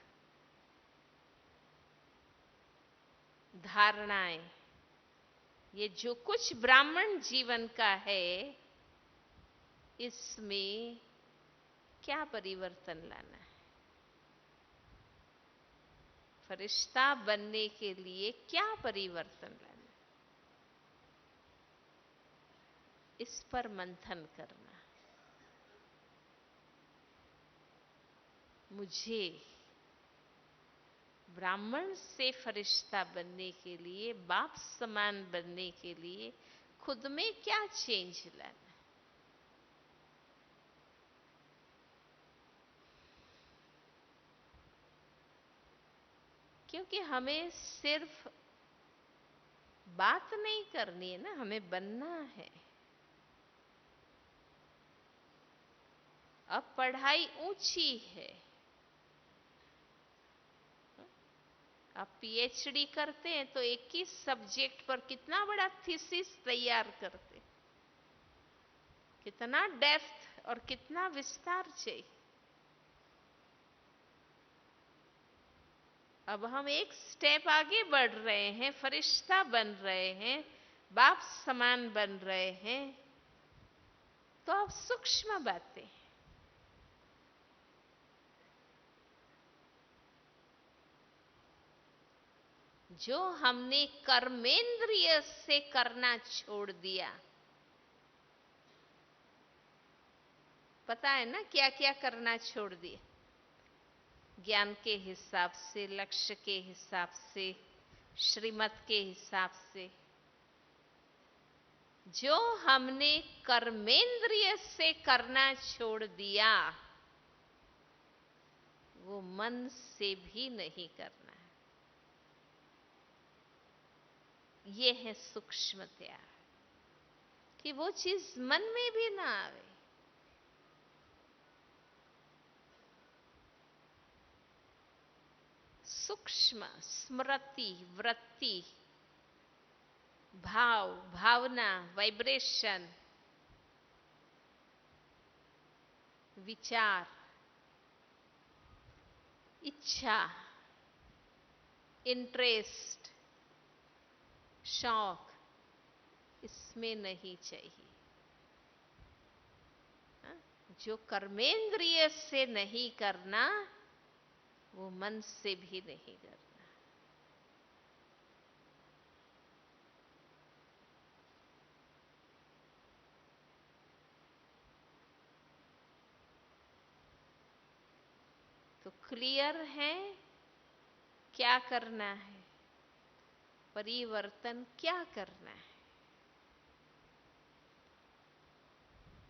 धारणाएं, ये जो कुछ ब्राह्मण जीवन का है, इसमें क्या परिवर्तन लाना है। फरिश्ता बनने के लिए क्या परिवर्तन लाना, इस पर मंथन करना। मुझे ब्राह्मण से फरिश्ता बनने के लिए, बाप समान बनने के लिए खुद में क्या चेंज लाना। क्योंकि हमें सिर्फ बात नहीं करनी है ना, हमें बनना है। अब पढ़ाई ऊंची है, आप पीएचडी करते हैं तो एक ही सब्जेक्ट पर कितना बड़ा थीसिस तैयार करते, कितना डेप्थ और कितना विस्तार चाहिए। अब हम एक स्टेप आगे बढ़ रहे हैं, फरिश्ता बन रहे हैं, बाप समान बन रहे हैं, तो अब सूक्ष्म बातें, जो हमने कर्मेंद्रिय से करना छोड़ दिया, पता है ना क्या क्या करना छोड़ दिया। ज्ञान के हिसाब से, लक्ष्य के हिसाब से, श्रीमत के हिसाब से, जो हमने कर्मेंद्रिय से करना छोड़ दिया वो मन से भी नहीं करना। ये है सूक्ष्म त्याग, कि वो चीज मन में भी ना आवे। सूक्ष्म स्मृति, वृत्ति, भाव, भावना, वाइब्रेशन, विचार, इच्छा, इंटरेस्ट, शौक, इसमें नहीं चाहिए। जो कर्मेंद्रिय से नहीं करना, वो मन से भी नहीं करना। तो क्लियर है क्या करना है, परिवर्तन क्या करना है,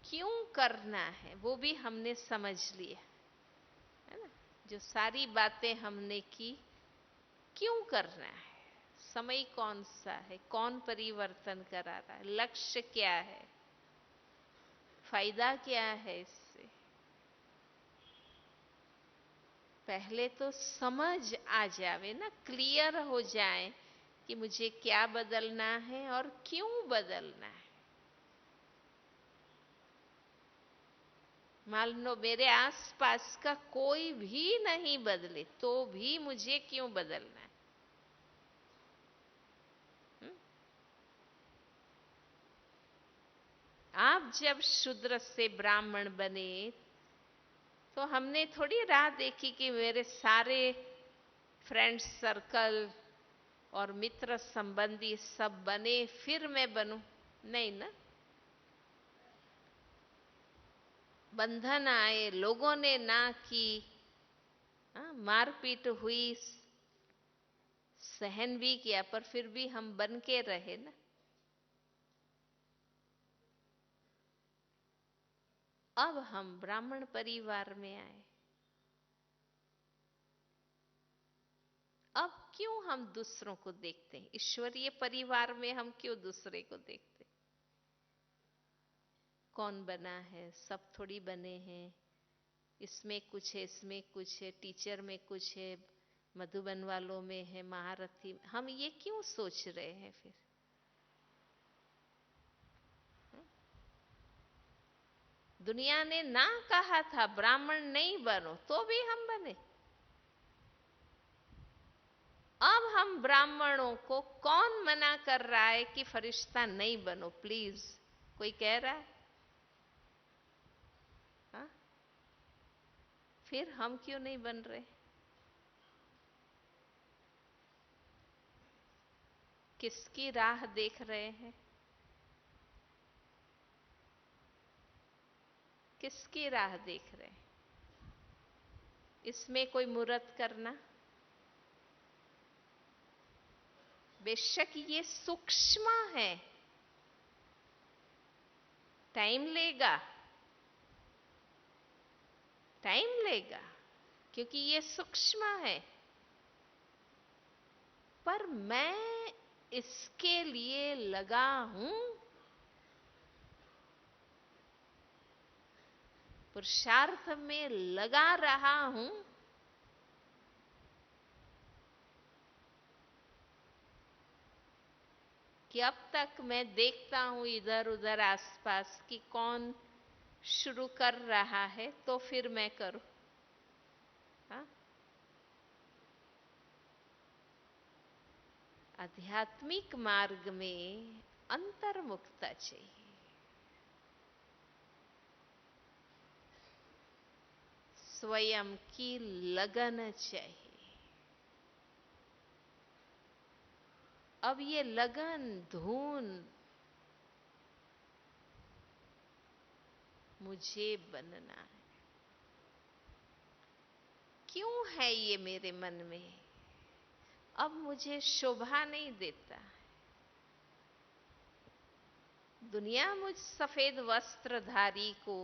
क्यों करना है, वो भी हमने समझ लिया है ना। जो सारी बातें हमने की, क्यों करना है, समय कौन सा है, कौन परिवर्तन करा रहा है, लक्ष्य क्या है, फायदा क्या है इससे। पहले तो समझ आ जावे ना, क्लियर हो जाए कि मुझे क्या बदलना है और क्यों बदलना है। मान लो मेरे आसपास का कोई भी नहीं बदले, तो भी मुझे क्यों बदलना है? आप जब शूद्र से ब्राह्मण बने, तो हमने थोड़ी राह देखी कि मेरे सारे फ्रेंड्स सर्कल और मित्र संबंधी सब बने फिर मैं बनूं, नहीं ना। बंधन आए, लोगों ने ना की, मारपीट हुई, सहन भी किया, पर फिर भी हम बन के रहे ना। अब हम ब्राह्मण परिवार में आए, अब क्यों हम दूसरों को देखते हैं? ईश्वरीय परिवार में हम क्यों दूसरे को देखते? कौन बना है, सब थोड़ी बने हैं। इसमें कुछ है, इसमें कुछ है, टीचर में कुछ है, मधुबन वालों में है, महारथी। हम ये क्यों सोच रहे हैं फिर? दुनिया ने ना कहा था ब्राह्मण नहीं बनो, तो भी हम बने। अब हम ब्राह्मणों को कौन मना कर रहा है कि फरिश्ता नहीं बनो प्लीज? कोई कह रहा है? हा? फिर हम क्यों नहीं बन रहे? किसकी राह देख रहे हैं? किसकी राह देख रहे हैं? इसमें कोई मुहूर्त करना, बेशक ये सूक्ष्म है, टाइम लेगा, टाइम लेगा, क्योंकि ये सूक्ष्म है। पर मैं इसके लिए लगा हूं, पुरुषार्थ में लगा रहा हूं, कि अब तक मैं देखता हूं इधर उधर आसपास कि कौन शुरू कर रहा है, तो फिर मैं करूं। हाँ? आध्यात्मिक मार्ग में अंतर्मुखता चाहिए, स्वयं की लगन चाहिए। अब ये लगन धून मुझे बनना है। क्यों है ये मेरे मन में? अब मुझे शोभा नहीं देता। दुनिया मुझ सफेद वस्त्रधारी को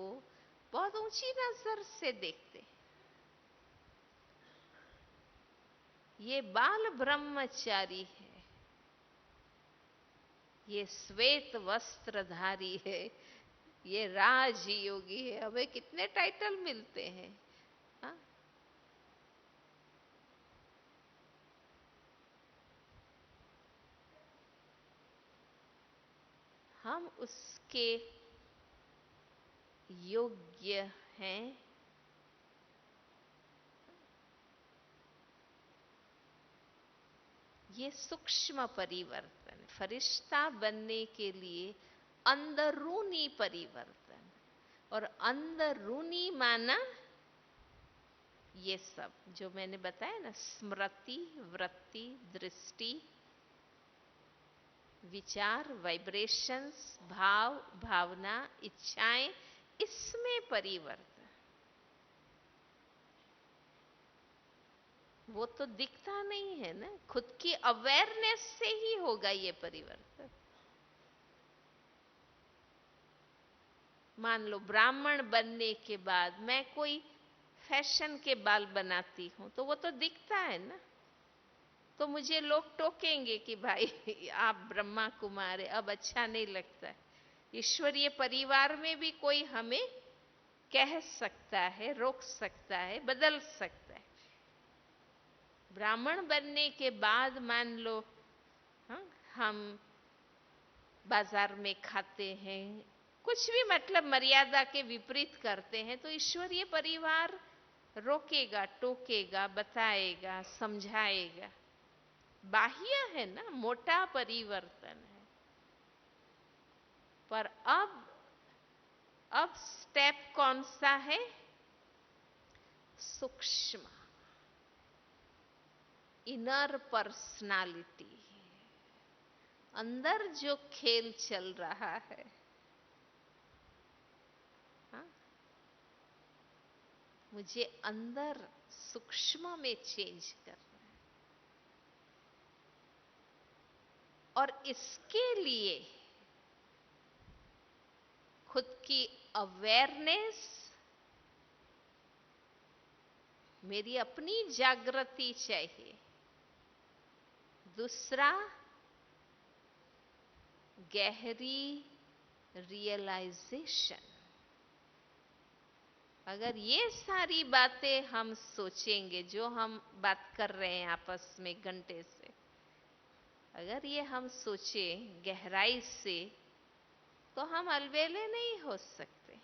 बहुत ऊंची नजर से देखते। ये बाल ब्रह्मचारी है, ये श्वेत वस्त्रधारी है, ये राजयोगी है। हमें कितने टाइटल मिलते हैं। हाँ? हम उसके योग्य हैं। ये सूक्ष्म परिवर्तन, फरिश्ता बनने के लिए अंदरूनी परिवर्तन, और अंदरूनी माना ये सब जो मैंने बताया ना, स्मृति, वृत्ति, दृष्टि, विचार, वाइब्रेशंस, भाव, भावना, इच्छाएं, इसमें परिवर्तन। वो तो दिखता नहीं है ना, खुद की अवेयरनेस से ही होगा ये परिवर्तन। मान लो ब्राह्मण बनने के बाद मैं कोई फैशन के बाल बनाती हूं, तो वो तो दिखता है ना, तो मुझे लोग टोकेंगे कि भाई आप ब्रह्मा कुमार है, अब अच्छा नहीं लगता है। ईश्वरीय परिवार में भी कोई हमें कह सकता है, रोक सकता है, बदल सकता है। ब्राह्मण बनने के बाद मान लो हम बाजार में खाते हैं, कुछ भी मतलब मर्यादा के विपरीत करते हैं, तो ईश्वरीय परिवार रोकेगा, टोकेगा, बताएगा, समझाएगा। बाह्य है ना, मोटा परिवर्तन है। पर अब स्टेप कौन सा है? सूक्ष्म, इनर पर्सनालिटी। अंदर जो खेल चल रहा है, हाँ? मुझे अंदर सूक्ष्म में चेंज करना है, और इसके लिए खुद की अवेयरनेस, मेरी अपनी जागृति चाहिए। दूसरा, गहरी रियलाइजेशन। अगर ये सारी बातें हम सोचेंगे, जो हम बात कर रहे हैं आपस में घंटे से, अगर ये हम सोचें गहराई से, तो हम अलबेले नहीं हो सकते।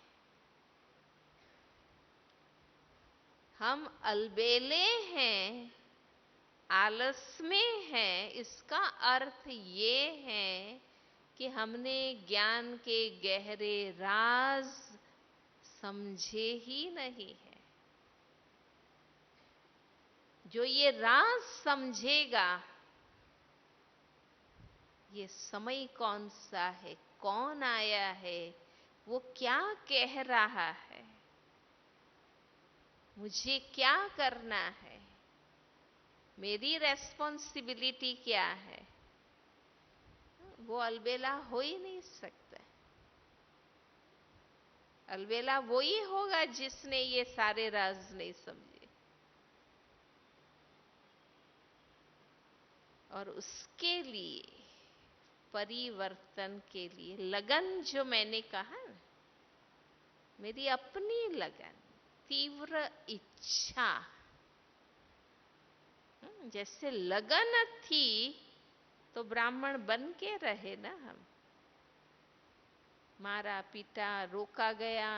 हम अलबेले हैं, आलस में हैं, इसका अर्थ ये है कि हमने ज्ञान के गहरे राज समझे ही नहीं है। जो ये राज समझेगा, ये समय कौन सा है, कौन आया है, वो क्या कह रहा है, मुझे क्या करना है, मेरी रेस्पॉन्सिबिलिटी क्या है, वो अलबेला हो ही नहीं सकता। अलबेला वो ही होगा जिसने ये सारे राज नहीं समझे। और उसके लिए, परिवर्तन के लिए लगन, जो मैंने कहा ना, मेरी अपनी लगन, तीव्र इच्छा। जैसे लगन थी तो ब्राह्मण बन के रहे ना हम। मारा पीटा, रोका गया,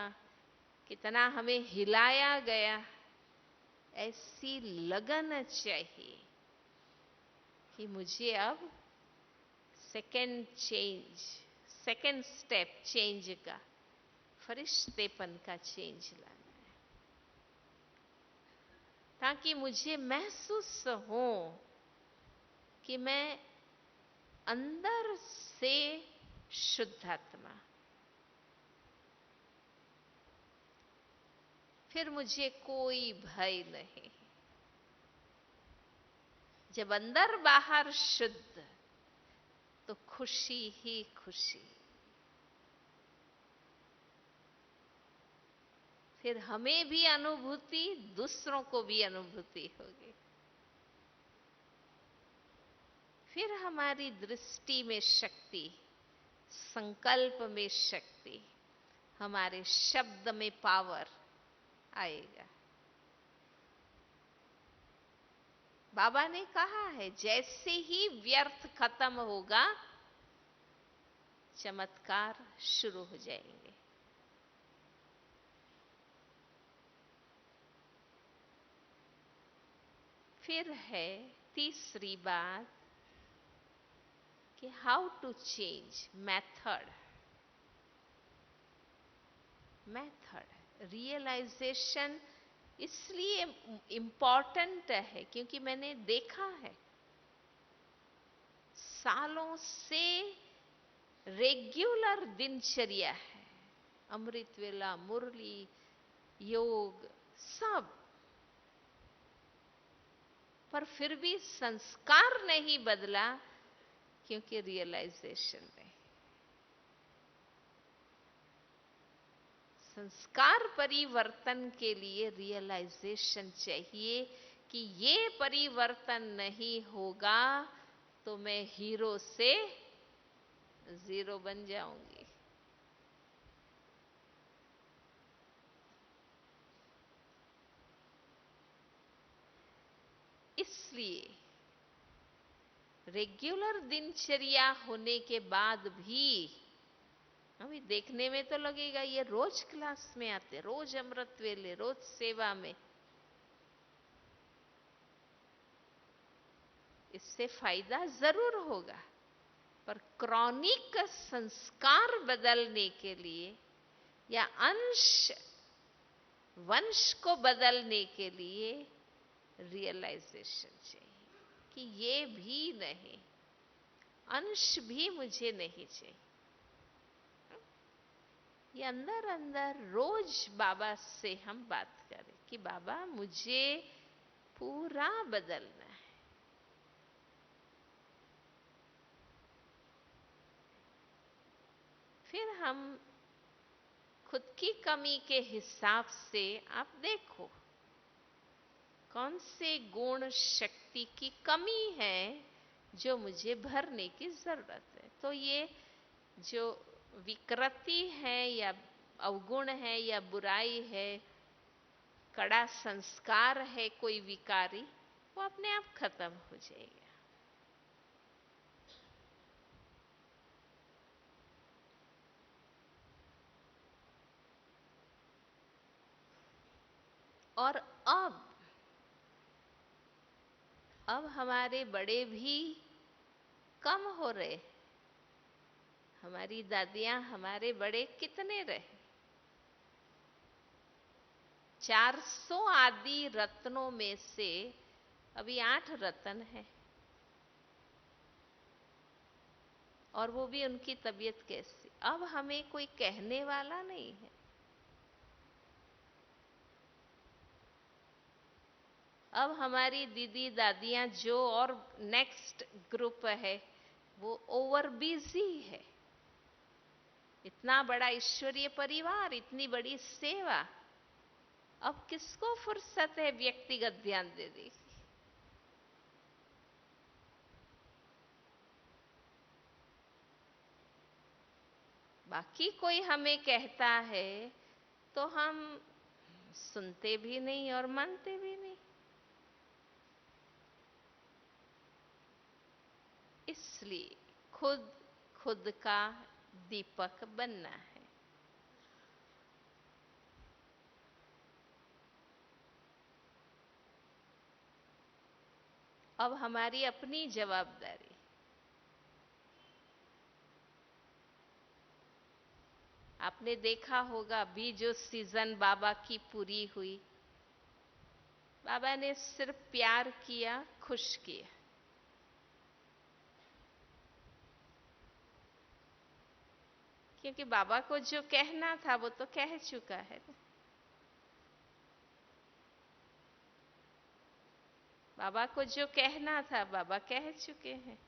कितना हमें हिलाया गया। ऐसी लगन चाहिए कि मुझे अब second change, second step change का, फरिश्तेपन का चेंज लाना है, ताकि मुझे महसूस हो कि मैं अंदर से शुद्ध आत्मा। फिर मुझे कोई भय नहीं। जब अंदर बाहर शुद्ध, तो खुशी ही खुशी। फिर हमें भी अनुभूति, दूसरों को भी अनुभूति होगी। फिर हमारी दृष्टि में शक्ति, संकल्प में शक्ति, हमारे शब्द में पावर आएगा। बाबा ने कहा है जैसे ही व्यर्थ खत्म होगा, चमत्कार शुरू हो जाएंगे। फिर है तीसरी बात कि how to change method. Realisation इसलिए इम्पॉर्टेंट है क्योंकि मैंने देखा है सालों से रेगुलर दिनचर्या है, अमृत वेला, मुरली, योग, सब, पर फिर भी संस्कार नहीं बदला क्योंकि रियलाइजेशन नहीं। संस्कार परिवर्तन के लिए रियलाइजेशन चाहिए कि ये परिवर्तन नहीं होगा तो मैं हीरो से जीरो बन जाऊंगी। इसलिए रेगुलर दिनचर्या होने के बाद भी अभी देखने में तो लगेगा ये रोज क्लास में आते, रोज अमृत वेले, रोज सेवा में, इससे फायदा जरूर होगा, पर क्रॉनिक संस्कार बदलने के लिए या अंश वंश को बदलने के लिए रियलाइजेशन चाहिए कि ये भी नहीं, अंश भी मुझे नहीं चाहिए। ये अंदर अंदर रोज बाबा से हम बात करें कि बाबा मुझे पूरा बदलना है। फिर हम खुद की कमी के हिसाब से आप देखो कौन से गुण शक्ति की कमी है जो मुझे भरने की जरूरत है। तो ये जो विकृति है या अवगुण है या बुराई है, कड़ा संस्कार है कोई विकारी, वो अपने आप खत्म हो जाएगा। और अब हमारे बड़े भी कम हो रहे। हमारी दादियां, हमारे बड़े कितने रहे? 400 आदि रत्नों में से अभी 8 रत्न हैं, और वो भी उनकी तबीयत कैसी। अब हमें कोई कहने वाला नहीं है। अब हमारी दीदी दादियां जो और नेक्स्ट ग्रुप है वो ओवर बिजी है। इतना बड़ा ईश्वरीय परिवार, इतनी बड़ी सेवा, अब किसको फुर्सत है व्यक्तिगत ध्यान देने की? बाकी कोई हमें कहता है तो हम सुनते भी नहीं और मानते भी नहीं। इसलिए खुद का दीपक बनना है। अब हमारी अपनी जवाबदारी। आपने देखा होगा अभी जो सीजन बाबा की पूरी हुई, बाबा ने सिर्फ प्यार किया, खुश किया। क्योंकि बाबा को जो कहना था वो तो कह चुका है। बाबा को जो कहना था बाबा कह चुके हैं।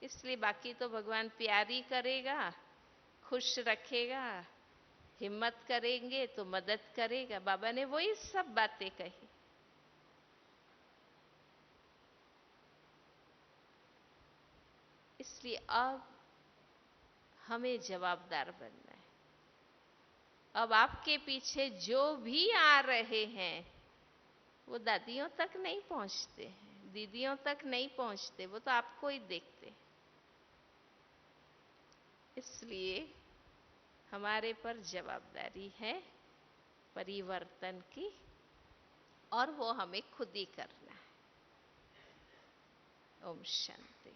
इसलिए बाकी तो भगवान प्यार ही करेगा, खुश रखेगा, हिम्मत करेंगे तो मदद करेगा। बाबा ने वही सब बातें कही। इसलिए अब हमें जवाबदार बनना है। अब आपके पीछे जो भी आ रहे हैं वो दादियों तक नहीं पहुंचते हैं, दीदियों तक नहीं पहुंचते, वो तो आपको ही देखते हैं। इसलिए हमारे पर जवाबदारी है परिवर्तन की, और वो हमें खुद ही करना है। ओम शांति।